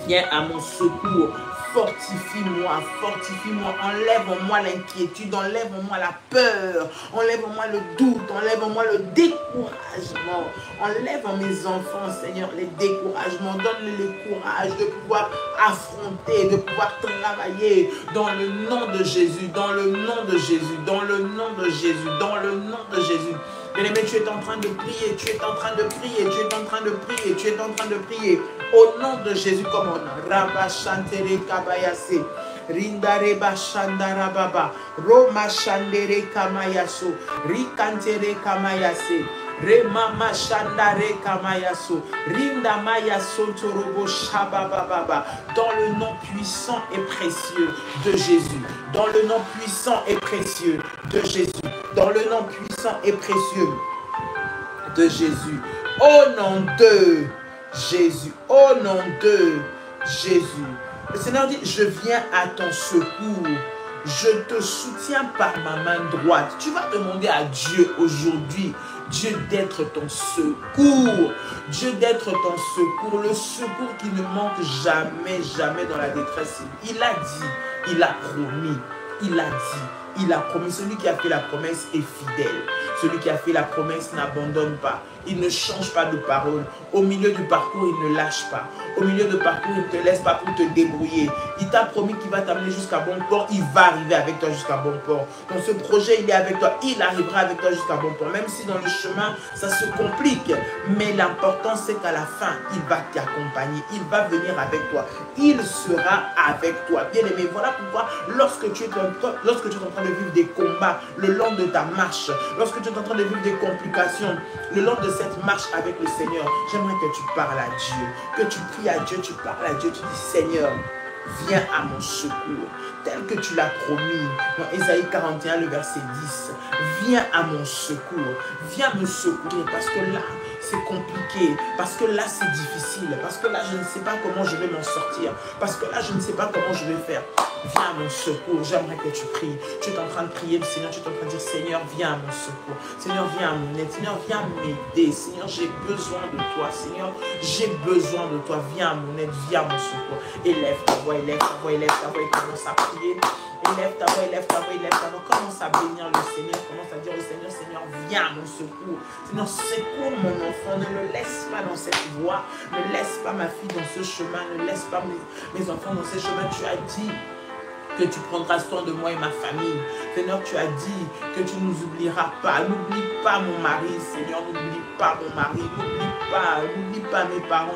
viens à mon secours. Fortifie-moi, fortifie-moi, enlève en moi l'inquiétude, enlève en moi la peur, enlève en moi le doute, enlève en moi le découragement, enlève en mes enfants, Seigneur, les découragements, donne-les le courage de pouvoir affronter, de pouvoir travailler dans le nom de Jésus, dans le nom de Jésus, dans le nom de Jésus, dans le nom de Jésus. Bien-aimé, tu es en train de prier, tu es en train de prier, tu es en train de prier, tu es en train de prier. Au nom de Jésus, comme on a. Rabba Shantere Kabayase. Rindareba Shandarababa. Roma Shandere Kamayaso. Rikantere Kamayase. Remama Shandare Kamayaso. Rinda Mayaso Torobo Shabababa. Dans le nom puissant et précieux de Jésus. Dans le nom puissant et précieux de Jésus. Dans le nom puissant et précieux de Jésus. Au nom de Jésus. Au nom de Jésus. Le Seigneur dit, je viens à ton secours. Je te soutiens par ma main droite. Tu vas demander à Dieu aujourd'hui, Dieu d'être ton secours. Dieu d'être ton secours. Le secours qui ne manque jamais, jamais dans la détresse. Il a dit, il a promis, il a dit, il a promis. Celui qui a fait la promesse est fidèle. Celui qui a fait la promesse n'abandonne pas. Il ne change pas de parole. Au milieu du parcours, il ne lâche pas. Au milieu du parcours, il ne te laisse pas pour te débrouiller. Il t'a promis qu'il va t'amener jusqu'à bon port. Il va arriver avec toi jusqu'à bon port. Dans ce projet, il est avec toi. Il arrivera avec toi jusqu'à bon port. Même si dans le chemin, ça se complique. Mais l'important, c'est qu'à la fin, il va t'accompagner. Il va venir avec toi. Il sera avec toi. Bien aimé, voilà pourquoi lorsque tu es en train de vivre des combats le long de ta marche, lorsque tu es en train de vivre des complications le long de cette marche avec le Seigneur, j'aimerais que tu parles à Dieu, que tu pries à Dieu, tu parles à Dieu, tu dis Seigneur, viens à mon secours, tel que tu l'as promis dans Ésaïe 41, le verset 10. Viens à mon secours, viens me secourir parce que là, c'est compliqué, parce que là, c'est difficile, parce que là, je ne sais pas comment je vais m'en sortir, parce que là, je ne sais pas comment je vais faire. Viens à mon secours, j'aimerais que tu pries. Tu es en train de prier le Seigneur, tu es en train de dire Seigneur, viens à mon secours. Seigneur, viens à mon aide. Seigneur, viens m'aider. Seigneur, j'ai besoin de toi. Seigneur, j'ai besoin de toi. Viens à mon aide, viens à mon secours. Élève ta voix, élève ta voix, élève ta voix et commence à prier. Élève ta voix, élève ta voix, élève ta voix. Commence à bénir le Seigneur. Commence à dire au Seigneur, Seigneur, viens à mon secours. Seigneur, secours mon enfant. Ne le laisse pas dans cette voie. Ne laisse pas ma fille dans ce chemin. Ne laisse pas mes enfants dans ce chemin. Tu as dit que tu prendras soin de moi et ma famille. Seigneur, tu as dit que tu ne nous oublieras pas. N'oublie pas mon mari, Seigneur, n'oublie pas mon mari, n'oublie pas mes parents,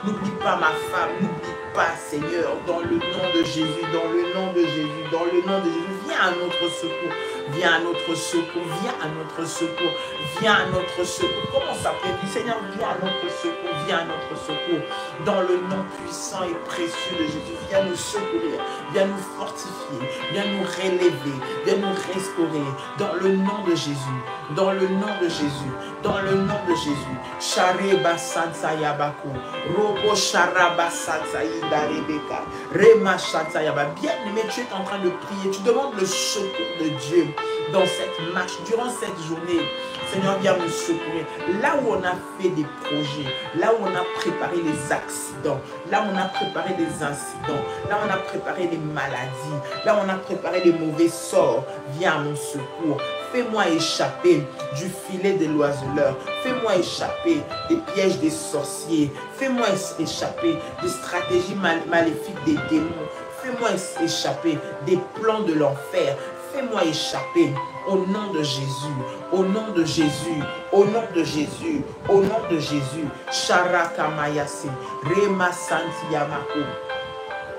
n'oublie pas ma femme, n'oublie pas, Seigneur, dans le nom de Jésus, dans le nom de Jésus, dans le nom de Jésus, viens à notre secours. Viens à notre secours, viens à notre secours, viens à notre secours. Commence à prier, Seigneur, viens à notre secours, viens à notre secours. Dans le nom puissant et précieux de Jésus, viens nous secourir, viens nous fortifier, viens nous relever, viens nous restaurer. Dans le nom de Jésus, dans le nom de Jésus, dans le nom de Jésus. Shareba Sansa Yabako, Robo Sharaba Sansa Ida Rebeka, Rema Sansa Yaba. Bien-aimé, tu es en train de prier, tu demandes le secours de Dieu dans cette marche, durant cette journée. Seigneur, viens me secourir. Là où on a fait des projets, là où on a préparé les accidents, là où on a préparé des incidents, là où on a préparé des maladies, là où on a préparé des mauvais sorts, viens à mon secours. Fais-moi échapper du filet de l'oiseleur. Fais-moi échapper des pièges des sorciers. Fais-moi échapper des stratégies maléfiques des démons. Fais-moi échapper des plans de l'enfer. Fais-moi échapper au nom de Jésus, au nom de Jésus, au nom de Jésus, au nom de Jésus. Sharaka Mayase, Rema Santi Yamako,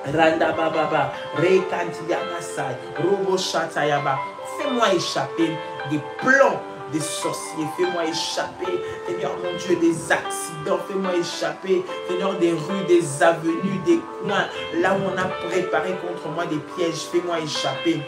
Randa Bababa, Rekanti Yamasai, Robo Shatayaba. Fais-moi échapper des plans des sorciers. Fais-moi échapper, Seigneur mon Dieu, des accidents. Fais-moi échapper, Seigneur, des rues, des avenues, des coins, là où on a préparé contre moi des pièges. Fais-moi échapper.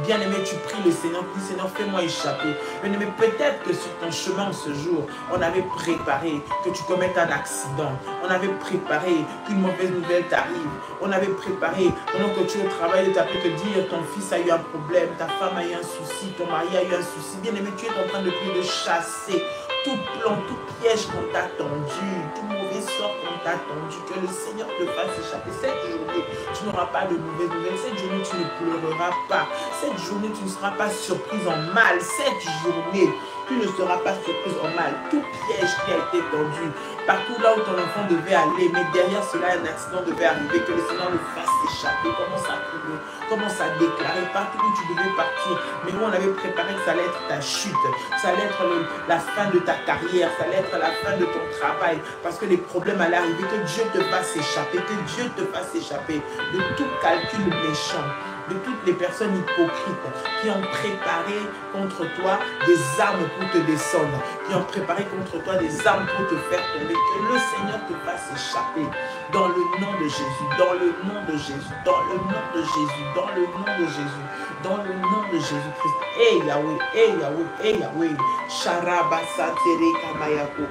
Bien-aimé, tu pries le Seigneur, dis Seigneur, fais-moi échapper. Bien-aimé, peut-être que sur ton chemin ce jour, on avait préparé que tu commettes un accident. On avait préparé qu'une mauvaise nouvelle t'arrive. On avait préparé, pendant que tu es au travail, de t'appeler, te dire ton fils a eu un problème, ta femme a eu un souci, ton mari a eu un souci. Bien-aimé, tu es en train de prier, de chasser tout plan, tout piège qu'on t'a tendu, tout mauvais sort qu'on t'a tendu, que le Seigneur te fasse échapper. Cette journée, tu n'auras pas de mauvaises nouvelles. Cette journée, tu ne pleureras pas. Cette journée, tu ne seras pas surprise en mal. Cette journée, tu ne seras pas surprise en mal. Tout piège qui a été tendu, partout là où ton enfant devait aller, mais derrière cela, un accident devait arriver, que le Seigneur le fasse échapper. Commence à prier, commence à déclarer partout où tu devais partir, mais où on avait préparé que ça allait être ta chute, ça allait être la fin de ta carrière, ça allait être la fin de ton travail, parce que les problèmes allaient arriver, que Dieu te fasse échapper, que Dieu te fasse échapper de tout calcul méchant, de toutes les personnes hypocrites qui ont préparé contre toi des armes pour te descendre, qui ont préparé contre toi des armes pour te faire tomber. Que le Seigneur te fasse échapper dans le nom de Jésus, dans le nom de Jésus, dans le nom de Jésus, dans le nom de Jésus, dans le nom de Jésus-Christ. Eh Yahweh, eh Yahweh, eh Yahweh. Sharabasa tere kamayako.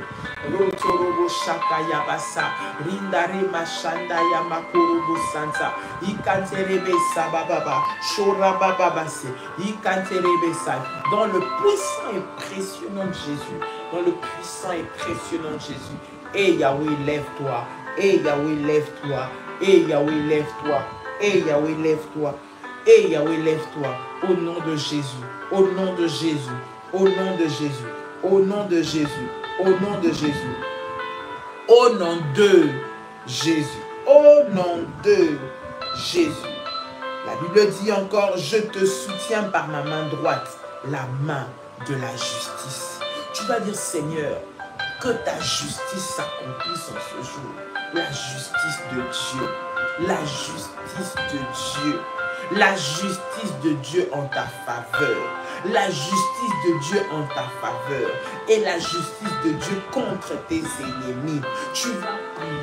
Rotorobo shaka yabasa. Rindare mashanda yamakorobo santa. Ikanterebe sabababa. Shorabababase. Ikanterebe sa. Dans le puissant et précieux nom de Jésus. Dans le puissant et précieux nom de Jésus. Eh Yahweh, lève-toi. Eh Yahweh, lève-toi. Eh Yahweh, lève-toi. Eh Yahweh, lève-toi. Eh Yahweh, lève-toi. Au nom de Jésus. Au nom de Jésus. Au nom de Jésus. Au nom de Jésus. Au nom de Jésus. Au nom de Jésus. Au nom de Jésus. La Bible dit encore, je te soutiens par ma main droite, la main de la justice. Tu vas dire, Seigneur, que ta justice s'accomplisse en ce jour. La justice de Dieu. La justice de Dieu. La justice de Dieu en ta faveur. La justice de Dieu en ta faveur. Et la justice de Dieu contre tes ennemis. Tu vas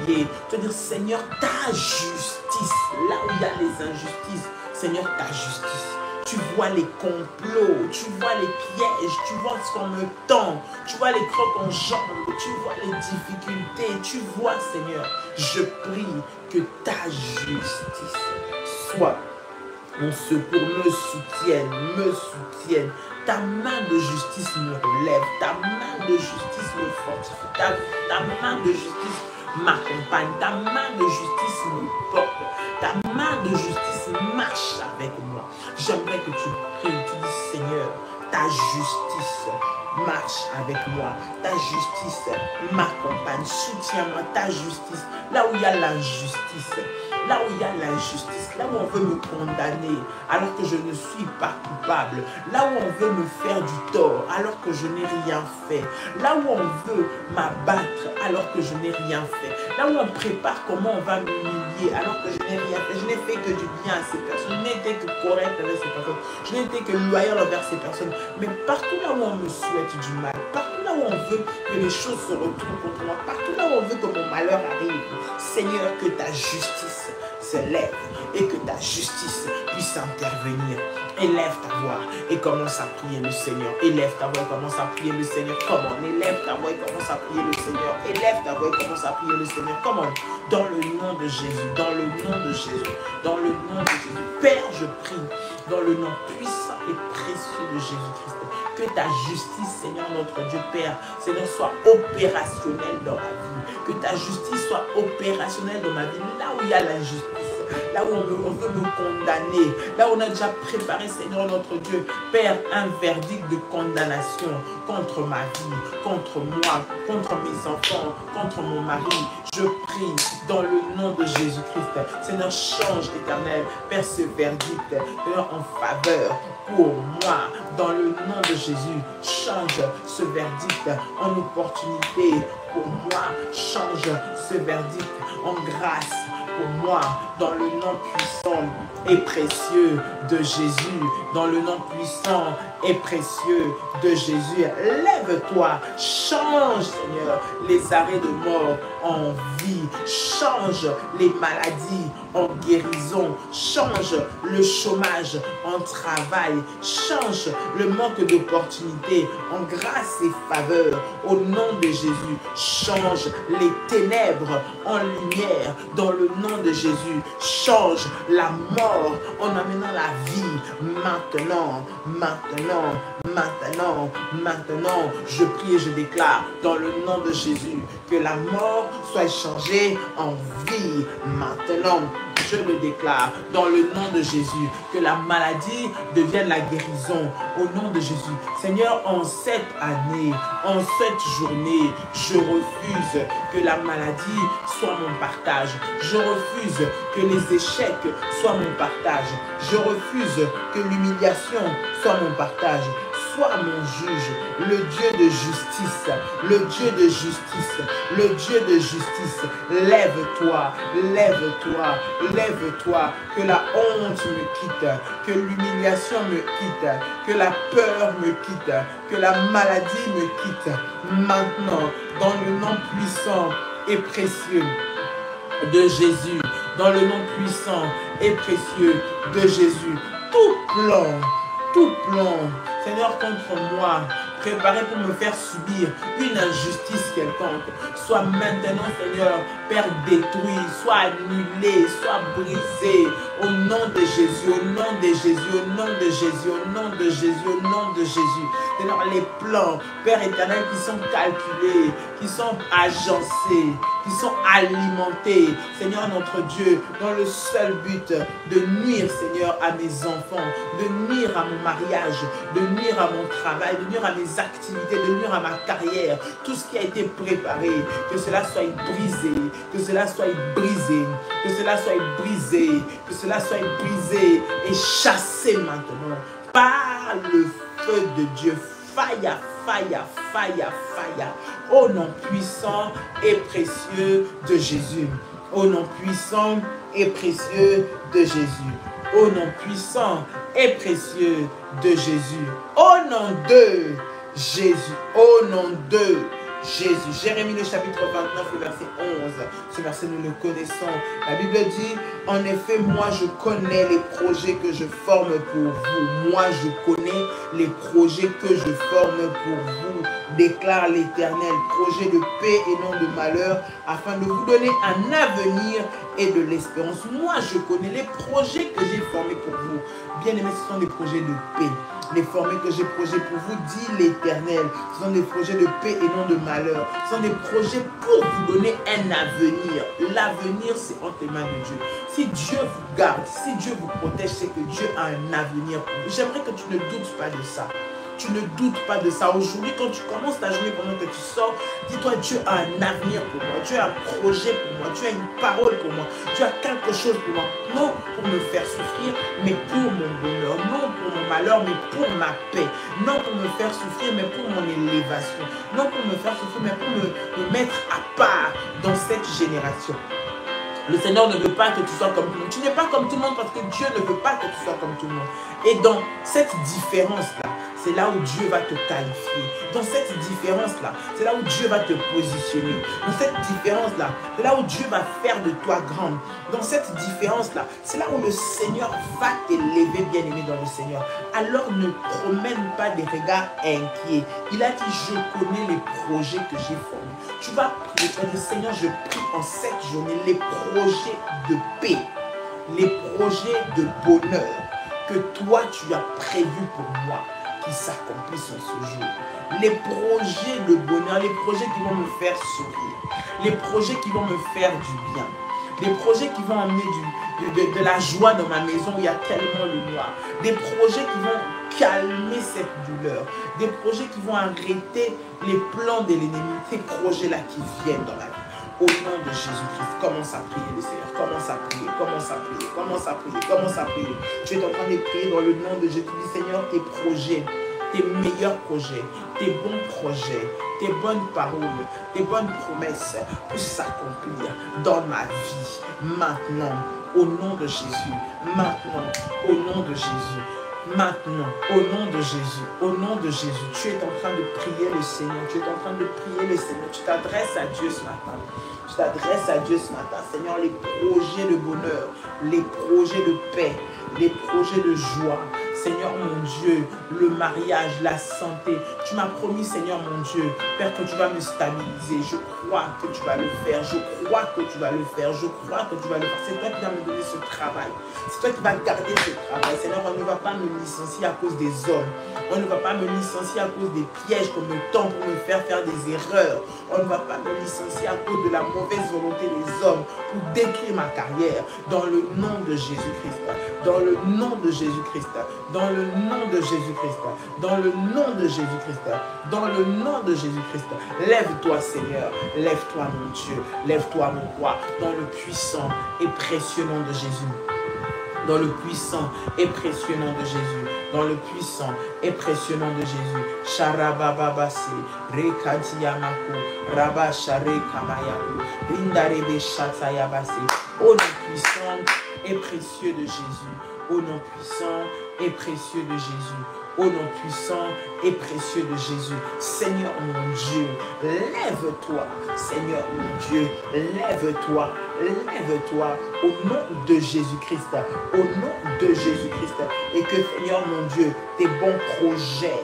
prier, te dire, Seigneur, ta justice. Là où il y a les injustices, Seigneur, ta justice. Tu vois les complots, tu vois les pièges, tu vois ce qu'on me tend, tu vois les crocs en jambes, tu vois les difficultés, tu vois, Seigneur, je prie que ta justice soit mon secours, me soutienne. Ta main de justice me relève, ta main de justice me fortifie, ta main de justice m'accompagne, ta main de justice me porte, ta main de justice marche avec moi. que tu pries, tu dis Seigneur, ta justice marche avec moi, ta justice m'accompagne, soutiens-moi, ta justice, là où il y a l'injustice, là où il y a l'injustice, là où on veut me condamner alors que je ne suis pas coupable, là où on veut me faire du tort alors que je n'ai rien fait, là où on veut m'abattre alors que je n'ai rien fait, là où on prépare comment on va m'humilier alors que je n'ai rien fait, je n'ai fait que du bien à ces personnes, je n'ai été que correct avec ces personnes, je n'ai été que loyal envers ces personnes, mais partout là où on me souhaite du mal, partout là où on veut que les choses se retournent contre moi, partout là où on veut que mon malheur arrive, Seigneur, que ta justice se lève et que ta justice puisse intervenir. Élève ta voix et commence à prier le Seigneur. Élève ta voix et commence à prier le Seigneur. Comment? Élève ta voix et commence à prier le Seigneur. Élève ta voix et commence à prier le Seigneur. Comment? Dans le nom de Jésus. Dans le nom de Jésus. Dans le nom de Jésus. Père, je prie dans le nom puissant et précieux de Jésus-Christ. Que ta justice, Seigneur notre Dieu, Père, Seigneur, soit opérationnelle dans ma vie. Que ta justice soit opérationnelle dans ma vie. Là où il y a l'injustice, là où on veut me condamner, là où on a déjà préparé, Seigneur notre Dieu, Père, un verdict de condamnation contre ma vie, contre moi, contre mes enfants, contre mon mari. Je prie dans le nom de Jésus-Christ. Seigneur, change, Éternel, Père, ce verdict, Seigneur, en faveur pour moi, dans le nom de Jésus. Change ce verdict en opportunité pour moi. Change ce verdict en grâce pour moi, dans le nom puissant et précieux de Jésus, dans le nom puissant et précieux de Jésus. Lève-toi, change, Seigneur, les arrêts de mort en vie, change les maladies en guérison, change le chômage en travail, change le manque d'opportunités en grâce et faveur, au nom de Jésus. Change les ténèbres en lumière, dans le nom de Jésus. Change la mort en amenant la vie maintenant, maintenant, maintenant, maintenant. Je prie et je déclare dans le nom de Jésus que la mort soit changée en vie maintenant. Je le déclare dans le nom de Jésus, que la maladie devienne la guérison au nom de Jésus. Seigneur, en cette année, en cette journée, je refuse que la maladie soit mon partage. Je refuse que les échecs soient mon partage. Je refuse que l'humiliation soit mon partage. Sois mon juge, le Dieu de justice, le Dieu de justice, le Dieu de justice. Lève-toi, lève-toi, lève-toi, que la honte me quitte, que l'humiliation me quitte, que la peur me quitte, que la maladie me quitte. Maintenant, dans le nom puissant et précieux de Jésus, dans le nom puissant et précieux de Jésus, tout plan, Seigneur, contre moi, préparé pour me faire subir une injustice quelconque, soit maintenant, Seigneur, Père, détruit, soit annulé, soit brisé, au nom de Jésus, au nom de Jésus, au nom de Jésus, au nom de Jésus, au nom de Jésus. Seigneur, les plans, Père éternel, qui sont calculés, qui sont agencés, qui sont alimentés, Seigneur notre Dieu, dans le seul but de nuire, Seigneur, à mes enfants, de nuire à mon mariage, de nuire à mon travail, de nuire à mes activités, de nuire à ma carrière, tout ce qui a été préparé, que cela soit brisé, que cela soit brisé, que cela soit brisé, que cela soit brisé et chassé maintenant par le feu de Dieu. Fire, fire, fire, fire. Au nom puissant et précieux de Jésus. Au nom puissant et précieux de Jésus. Au nom puissant et précieux de Jésus. Au nom de Jésus. Au nom de Jésus. Jérémie le chapitre 29, le verset 11. Ce verset, nous le connaissons. La Bible dit, en effet, moi je connais les projets que je forme pour vous. Moi je connais les projets que je forme pour vous, déclare l'Éternel. Projets de paix et non de malheur, afin de vous donner un avenir et de l'espérance. Moi je connais les projets que j'ai formés pour vous. Bien aimés, ce sont des projets de paix. Les former que j'ai projet pour vous, dit l'Éternel. Ce sont des projets de paix et non de malheur. Ce sont des projets pour vous donner un avenir. L'avenir, c'est entre les mains de Dieu. Si Dieu vous garde, si Dieu vous protège, c'est que Dieu a un avenir pour vous. J'aimerais que tu ne doutes pas de ça. Tu ne doutes pas de ça. Aujourd'hui, quand tu commences ta journée, pendant que tu sors, dis-toi, Dieu a un avenir pour moi. Dieu a un projet pour moi. Dieu a une parole pour moi. Dieu a quelque chose pour moi. Non pour me faire souffrir, mais pour mon bonheur. Non pour mon malheur, mais pour ma paix. Non pour me faire souffrir, mais pour mon élévation. Non pour me faire souffrir, mais pour me mettre à part dans cette génération. Le Seigneur ne veut pas que tu sois comme tout le monde. Tu n'es pas comme tout le monde parce que Dieu ne veut pas que tu sois comme tout le monde. Et dans cette différence-là, c'est là où Dieu va te qualifier. Dans cette différence-là, c'est là où Dieu va te positionner. Dans cette différence-là, c'est là où Dieu va faire de toi grande. Dans cette différence-là, c'est là où le Seigneur va t'élever, bien-aimé dans le Seigneur. Alors ne promène pas des regards inquiets. Il a dit, je connais les projets que j'ai formés. Tu vas prier, tu vas dire, Seigneur, je prie en cette journée les projets de paix, les projets de bonheur que toi tu as prévus pour moi, qui s'accomplissent en ce jour. Les projets de bonheur, les projets qui vont me faire sourire, les projets qui vont me faire du bien, les projets qui vont amener de la joie dans ma maison où il y a tellement de noir, des projets qui vont calmer cette douleur, des projets qui vont arrêter les plans de l'ennemi, ces projets-là qui viennent dans la vie. Au nom de Jésus-Christ, commence à prier le Seigneur, commence à prier, commence à prier, commence à prier, commence à prier. Tu es en train de prier dans le nom de Jésus. Seigneur, tes projets, tes meilleurs projets, tes bons projets, tes bonnes paroles, tes bonnes promesses puissent s'accomplir dans ma vie, maintenant, au nom de Jésus, maintenant, au nom de Jésus. Maintenant, au nom de Jésus, au nom de Jésus, tu es en train de prier le Seigneur, tu es en train de prier le Seigneur, tu t'adresses à Dieu ce matin, tu t'adresses à Dieu ce matin, Seigneur, les projets de bonheur, les projets de paix, les projets de joie, Seigneur mon Dieu, le mariage, la santé, tu m'as promis, Seigneur mon Dieu, Père, que tu vas me stabiliser, je crois que tu vas le faire, je crois que tu vas le faire, je crois que tu vas le faire, c'est toi qui vas me donner ce travail, c'est toi qui vas garder ce travail, Seigneur, on ne va pas me licencier à cause des hommes, on ne va pas me licencier à cause des pièges qu'on me tend pour me faire des erreurs, on ne va pas me licencier à cause de la mauvaise volonté des hommes pour détruire ma carrière, dans le nom de Jésus-Christ, dans le nom de Jésus-Christ, dans le nom de Jésus-Christ, dans le nom de Jésus-Christ, dans le nom de Jésus-Christ. Lève-toi, Seigneur, lève-toi, mon Dieu, lève-toi, mon roi, dans le puissant et précieux nom de Jésus. Dans le puissant et précieux nom de Jésus. Dans le puissant et précieux nom de Jésus. Sharabababasi, Rekatiyamako, Rabashare Kamayaku, Rindarebe Shatayabasi. Au nom puissant et précieux de Jésus. Au nom puissant et précieux de Jésus. Au nom puissant et précieux de Jésus. Seigneur mon Dieu, lève-toi. Seigneur mon Dieu, lève-toi. Lève-toi au nom de Jésus-Christ. Au nom de Jésus-Christ. Et que, Seigneur mon Dieu, tes bons projets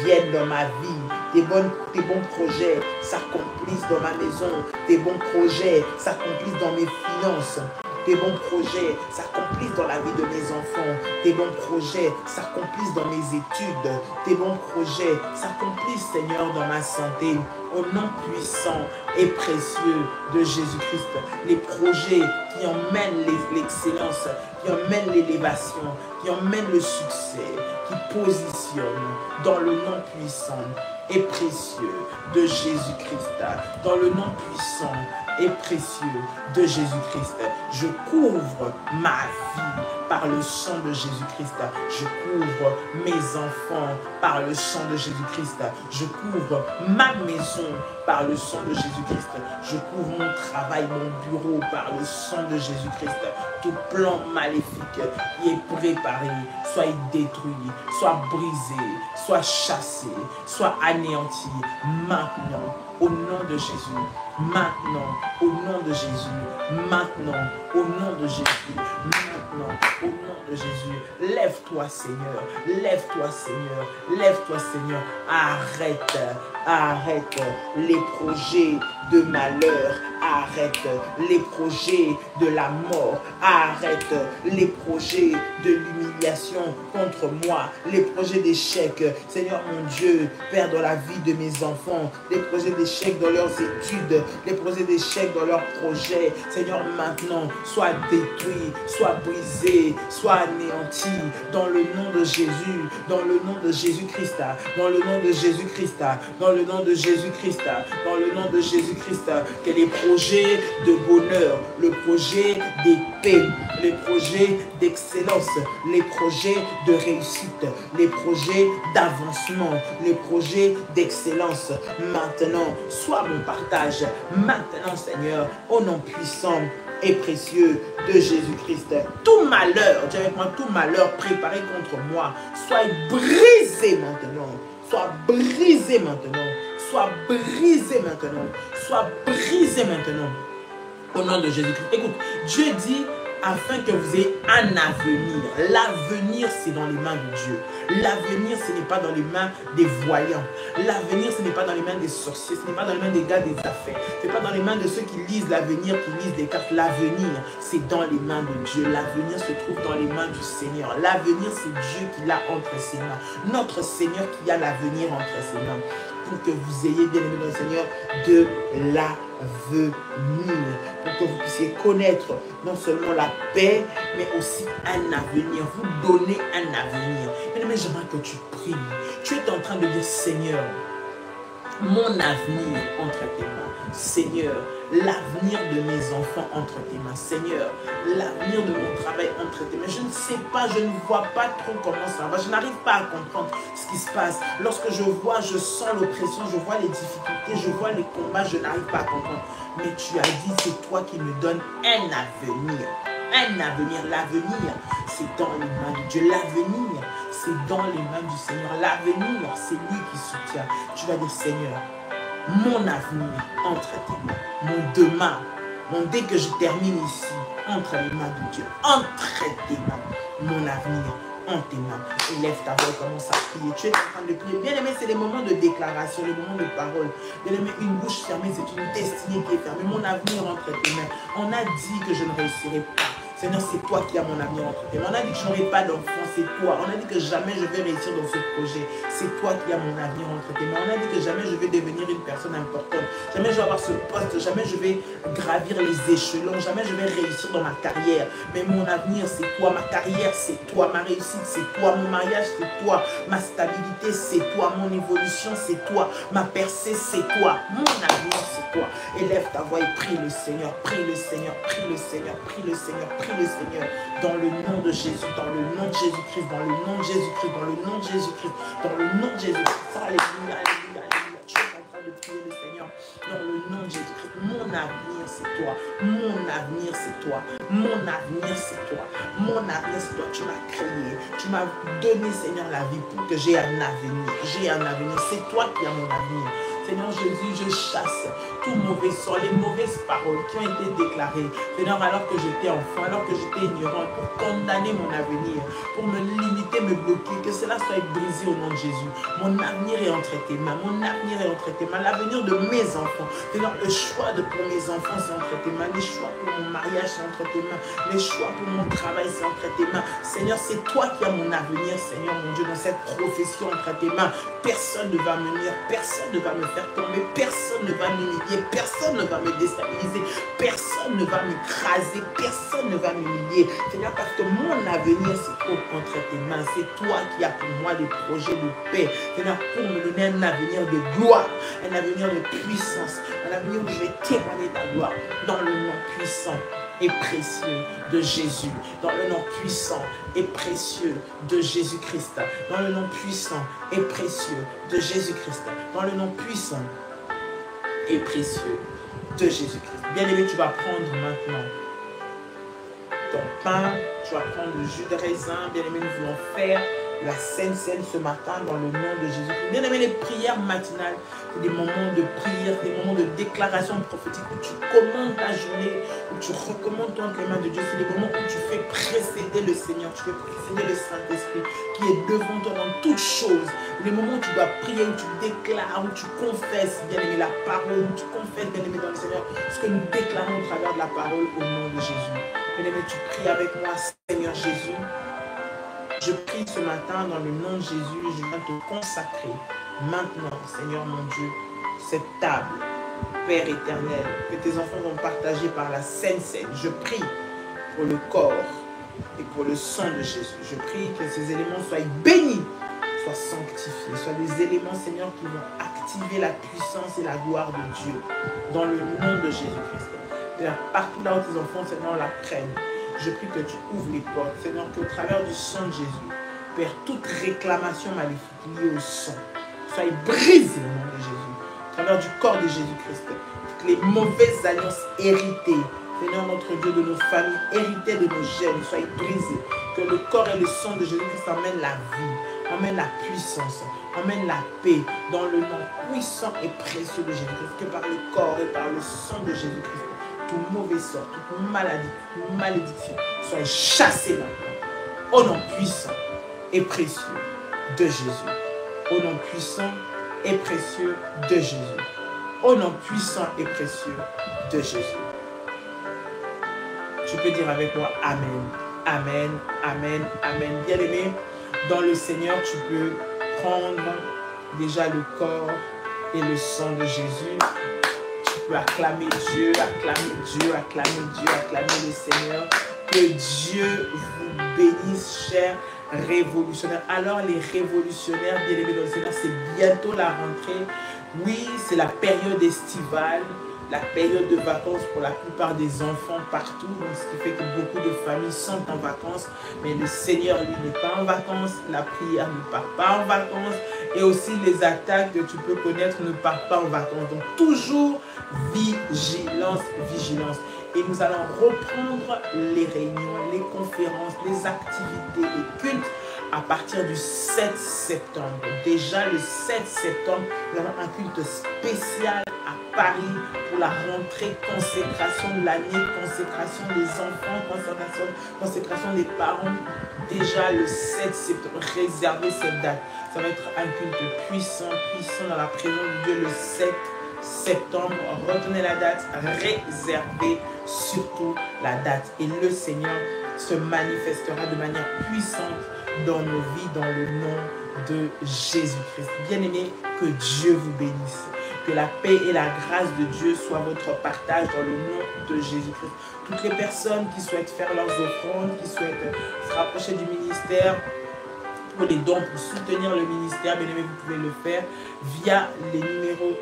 viennent dans ma vie. Tes bons projets s'accomplissent dans ma maison. Tes bons projets s'accomplissent dans mes finances. Tes bons projets s'accomplissent dans la vie de mes enfants. Tes bons projets s'accomplissent dans mes études. Tes bons projets s'accomplissent, Seigneur, dans ma santé. Au nom puissant et précieux de Jésus-Christ. Les projets qui emmènent l'excellence, qui emmènent l'élévation, qui emmènent le succès, qui positionnent dans le nom puissant et précieux de Jésus-Christ. Dans le nom puissant et précieux de Jésus-Christ. Je couvre ma vie par le sang de Jésus-Christ. Je couvre mes enfants par le sang de Jésus-Christ. Je couvre ma maison par le sang de Jésus-Christ. Je couvre mon travail, mon bureau par le sang de Jésus-Christ. Tout plan maléfique qui est préparé soit détruit, soit brisé, soit chassé, soit anéanti maintenant. Au nom de Jésus, maintenant, au nom de Jésus, maintenant, au nom de Jésus, maintenant, au nom de Jésus. Lève-toi, Seigneur, lève-toi, Seigneur, lève-toi, Seigneur. Arrête les projets de malheur. arrête les projets de la mort, arrête les projets de l'humiliation contre moi, les projets d'échec. Seigneur mon Dieu, Père, dans la vie de mes enfants, les projets d'échec dans leurs études, les projets d'échec dans leurs projets. Seigneur, maintenant, sois détruit, sois brisé, sois anéanti dans le nom de Jésus, dans le nom de Jésus-Christ, dans le nom de Jésus-Christ, dans le nom de Jésus-Christ, dans le nom de Jésus-Christ, que les projets de bonheur, le projet des paix, les projets d'excellence, les projets de réussite, les projets d'avancement, les projets d'excellence, maintenant, soit mon partage, maintenant, Seigneur, au nom puissant et précieux de Jésus-Christ. Tout malheur, dis avec moi, tout malheur préparé contre moi, soit brisé maintenant, soit brisé maintenant, soit brisé maintenant, soit brisé maintenant, au nom de Jésus-Christ. Écoute, Dieu dit, afin que vous ayez un avenir. L'avenir, c'est dans les mains de Dieu. L'avenir, ce n'est pas dans les mains des voyants. L'avenir, ce n'est pas dans les mains des sorciers. Ce n'est pas dans les mains des gars des affaires. Ce n'est pas dans les mains de ceux qui lisent l'avenir, qui lisent des cartes. L'avenir, c'est dans les mains de Dieu. L'avenir se trouve dans les mains du Seigneur. L'avenir, c'est Dieu qui l'a entre ses mains. Notre Seigneur qui a l'avenir entre ses mains. Pour que vous ayez, bien aimé dans le Seigneur, de l'avenir. Pour que vous puissiez connaître non seulement la paix, mais aussi un avenir. Vous donner un avenir. Mais j'aimerais que tu pries. Tu es en train de dire, Seigneur, mon avenir entre tes mains. Seigneur, l'avenir de mes enfants entre tes mains. Seigneur, l'avenir de mon travail entre tes mains. Je ne sais pas, je ne vois pas trop comment ça va. Je n'arrive pas à comprendre ce qui se passe. Lorsque je vois, je sens l'oppression, je vois les difficultés, je vois les combats, je n'arrive pas à comprendre. Mais tu as dit, c'est toi qui me donnes un avenir. Un avenir. L'avenir, c'est dans les mains de Dieu. L'avenir, c'est dans les mains du Seigneur. L'avenir, c'est lui qui soutient. Tu vas dire, Seigneur, mon avenir entre tes mains. Mon demain, dès que je termine ici, entre les mains de Dieu. Entre tes mains, mon avenir. En tes mains. Élève ta voix, commence à prier. Tu es en train de prier. Bien aimé, c'est les moments de déclaration, les moments de parole. Bien aimé, une bouche fermée, c'est une destinée qui est fermée. Mon avenir entre tes mains. On a dit que je ne réussirai pas. Seigneur, c'est toi qui as mon avenir entre tes mains. On a dit que je n'aurai pas d'enfant, c'est toi. On a dit que jamais je vais réussir dans ce projet. C'est toi qui as mon avenir entre tes mains. On a dit que jamais je vais devenir une personne importante. Jamais je vais avoir ce poste. Jamais je vais gravir les échelons. Jamais je vais réussir dans ma carrière. Mais mon avenir, c'est toi. Ma carrière, c'est toi. Ma réussite, c'est toi. Mon mariage, c'est toi. Ma stabilité, c'est toi. Mon évolution, c'est toi. Ma percée, c'est toi. Mon avenir, c'est toi. Élève ta voix et prie le Seigneur. Prie le Seigneur. Prie le Seigneur. Prie le Seigneur. Prie le Seigneur, dans le nom de Jésus, dans le nom de Jésus-Christ, dans le nom de Jésus-Christ, dans le nom de Jésus-Christ, dans le nom de Jésus-Christ. Alléluia, alléluia, alléluia. Tu es en train de prier le Seigneur, dans le nom de Jésus-Christ. Mon avenir, c'est toi. Mon avenir, c'est toi. Mon avenir, c'est toi. Mon avenir, c'est toi. Tu m'as créé. Tu m'as donné, Seigneur, la vie pour que j'ai un avenir. J'ai un avenir. C'est toi qui as mon avenir. Seigneur Jésus, je chasse tout mauvais sort, les mauvaises paroles qui ont été déclarées. Seigneur, alors que j'étais enfant, alors que j'étais ignorant, pour condamner mon avenir, pour me limiter, me bloquer, que cela soit brisé au nom de Jésus. Mon avenir est entre tes mains. Mon avenir est entre tes mains. L'avenir de mes enfants. Seigneur, le choix pour mes enfants, c'est entre tes mains. Les choix pour mon mariage, c'est entre tes mains. Les choix pour mon travail, c'est entre tes mains. Seigneur, c'est toi qui as mon avenir, Seigneur, mon Dieu, dans cette profession entre tes mains. Personne ne va me nuire, personne ne va me faire tomber, personne ne va m'humilier, personne ne va me déstabiliser, personne ne va m'écraser, personne ne va m'humilier. Seigneur, parce que mon avenir se trouve entre tes mains. C'est toi qui as pour moi des projets de paix. Seigneur, pour me donner un avenir de gloire, un avenir de puissance, un avenir où je vais témoigner ta gloire dans le nom puissant et précieux de Jésus, dans le nom puissant et précieux de Jésus-Christ, dans le nom puissant et précieux de Jésus-Christ, dans le nom puissant et précieux de Jésus-Christ. Bien-aimé, tu vas prendre maintenant ton pain, tu vas prendre le jus de raisin. Bien-aimé, nous voulons faire la Sainte Seine ce matin dans le nom de Jésus. Bien aimé, les prières matinales, c'est des moments de prière, des moments de déclaration prophétique où tu commandes ta journée, où tu recommandes entre les mains de Dieu. C'est des moments où tu fais précéder le Seigneur, tu fais précéder le Saint-Esprit qui est devant toi dans toutes choses. Les moments où tu dois prier, où tu déclares, où tu confesses, bien aimé, la parole, où tu confesses, bien aimé, dans le Seigneur, ce que nous déclarons au travers de la parole au nom de Jésus. Bien aimé, tu pries avec moi, Seigneur Jésus. Je prie ce matin dans le nom de Jésus, je viens te consacrer maintenant, Seigneur mon Dieu, cette table, Père éternel, que tes enfants vont partager par la Sainte Seine. Je prie pour le corps et pour le sang de Jésus. Je prie que ces éléments soient bénis, soient sanctifiés, soient des éléments, Seigneur, qui vont activer la puissance et la gloire de Dieu dans le nom de Jésus-Christ. Partout là où tes enfants, Seigneur, la prennent. Je prie que tu ouvres les portes, Seigneur, qu'au travers du sang de Jésus, Père, toute réclamation maléfique liée au sang soit brisée au nom de Jésus. Au travers du corps de Jésus-Christ, toutes les mauvaises alliances héritées, Seigneur, notre Dieu, de nos familles, héritées de nos gènes, soient brisées. Que le corps et le sang de Jésus-Christ emmènent la vie, emmènent la puissance, emmènent la paix dans le nom puissant et précieux de Jésus-Christ. Que par le corps et par le sang de Jésus-Christ, tout mauvais sort, toute maladie, toute malédiction soit chassée maintenant. Au nom puissant et précieux de Jésus. Au nom puissant et précieux de Jésus. Au nom puissant et précieux de Jésus. Tu peux dire avec moi Amen. Amen, Amen, Amen. Bien-aimé, dans le Seigneur, tu peux prendre déjà le corps et le sang de Jésus. Tu peux acclamer Dieu, acclamer Dieu, acclamer Dieu, acclamer le Seigneur. Que Dieu vous bénisse, chers révolutionnaires. Alors les révolutionnaires, bien aimés dans le Seigneur, c'est bientôt la rentrée. Oui, c'est la période estivale, la période de vacances pour la plupart des enfants partout. Donc, ce qui fait que beaucoup de familles sont en vacances. Mais le Seigneur, lui, n'est pas en vacances. La prière ne part pas en vacances. Et aussi les attaques que tu peux connaître ne partent pas en vacances. Donc toujours vigilance, vigilance. Et nous allons reprendre les réunions, les conférences, les activités, les cultes à partir du 7 septembre. Déjà le 7 septembre, nous avons un culte spécial à Paris pour la rentrée, consécration de l'année, consécration des enfants, consécration des parents. Déjà le 7 septembre, réservez cette date. Ça va être un culte puissant, puissant dans la présence de Dieu le 7 septembre. Retenez la date, réservez surtout la date. Et le Seigneur se manifestera de manière puissante dans nos vies, dans le nom de Jésus-Christ. Bien-aimés, que Dieu vous bénisse. Que la paix et la grâce de Dieu soient votre partage dans le nom de Jésus-Christ. Toutes les personnes qui souhaitent faire leurs offrandes, qui souhaitent se rapprocher du ministère, pour les dons, pour soutenir le ministère, bien aimé, vous pouvez le faire via les numéros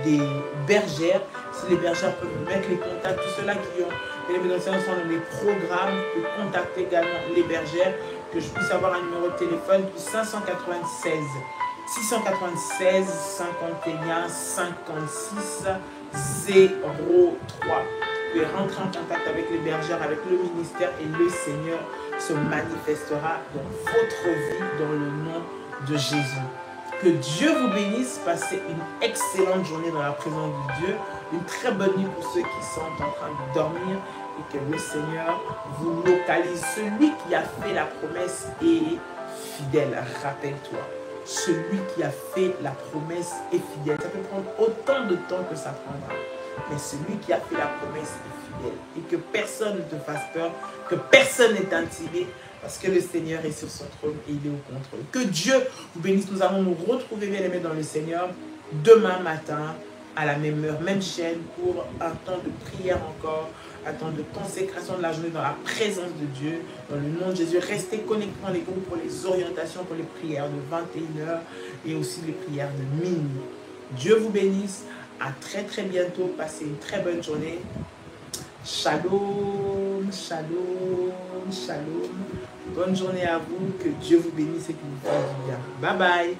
des bergères. Si les bergères peuvent mettre les contacts, tous ceux-là qui ont, bien aimé, sont dans les programmes, vous pouvez contacter également les bergères, que je puisse avoir un numéro de téléphone, puis 596 696 51 56 03. Vous pouvez rentrer en contact avec les bergères, avec le ministère, et le Seigneur se manifestera dans votre vie dans le nom de Jésus. Que Dieu vous bénisse. Passez une excellente journée dans la présence de Dieu. Une très bonne nuit pour ceux qui sont en train de dormir. Et que le Seigneur vous localise. Celui qui a fait la promesse est fidèle. Rappelle-toi. Celui qui a fait la promesse est fidèle. Ça peut prendre autant de temps que ça prendra. Mais celui qui a fait la promesse est fidèle. Et que personne ne te fasse peur, que personne n'est intimidé, parce que le Seigneur est sur son trône et il est au contrôle. Que Dieu vous bénisse. Nous allons nous retrouver, bien aimés, dans le Seigneur demain matin à la même heure, même chaîne, pour un temps de prière encore, un temps de consécration de la journée dans la présence de Dieu. Dans le nom de Jésus, restez connectés dans les groupes pour les orientations, pour les prières de 21h et aussi les prières de minuit. Dieu vous bénisse. À très très bientôt. Passez une très bonne journée. Shalom, shalom, shalom. Bonne journée à vous. Que Dieu vous bénisse et que vous fasse du bien. Bye bye.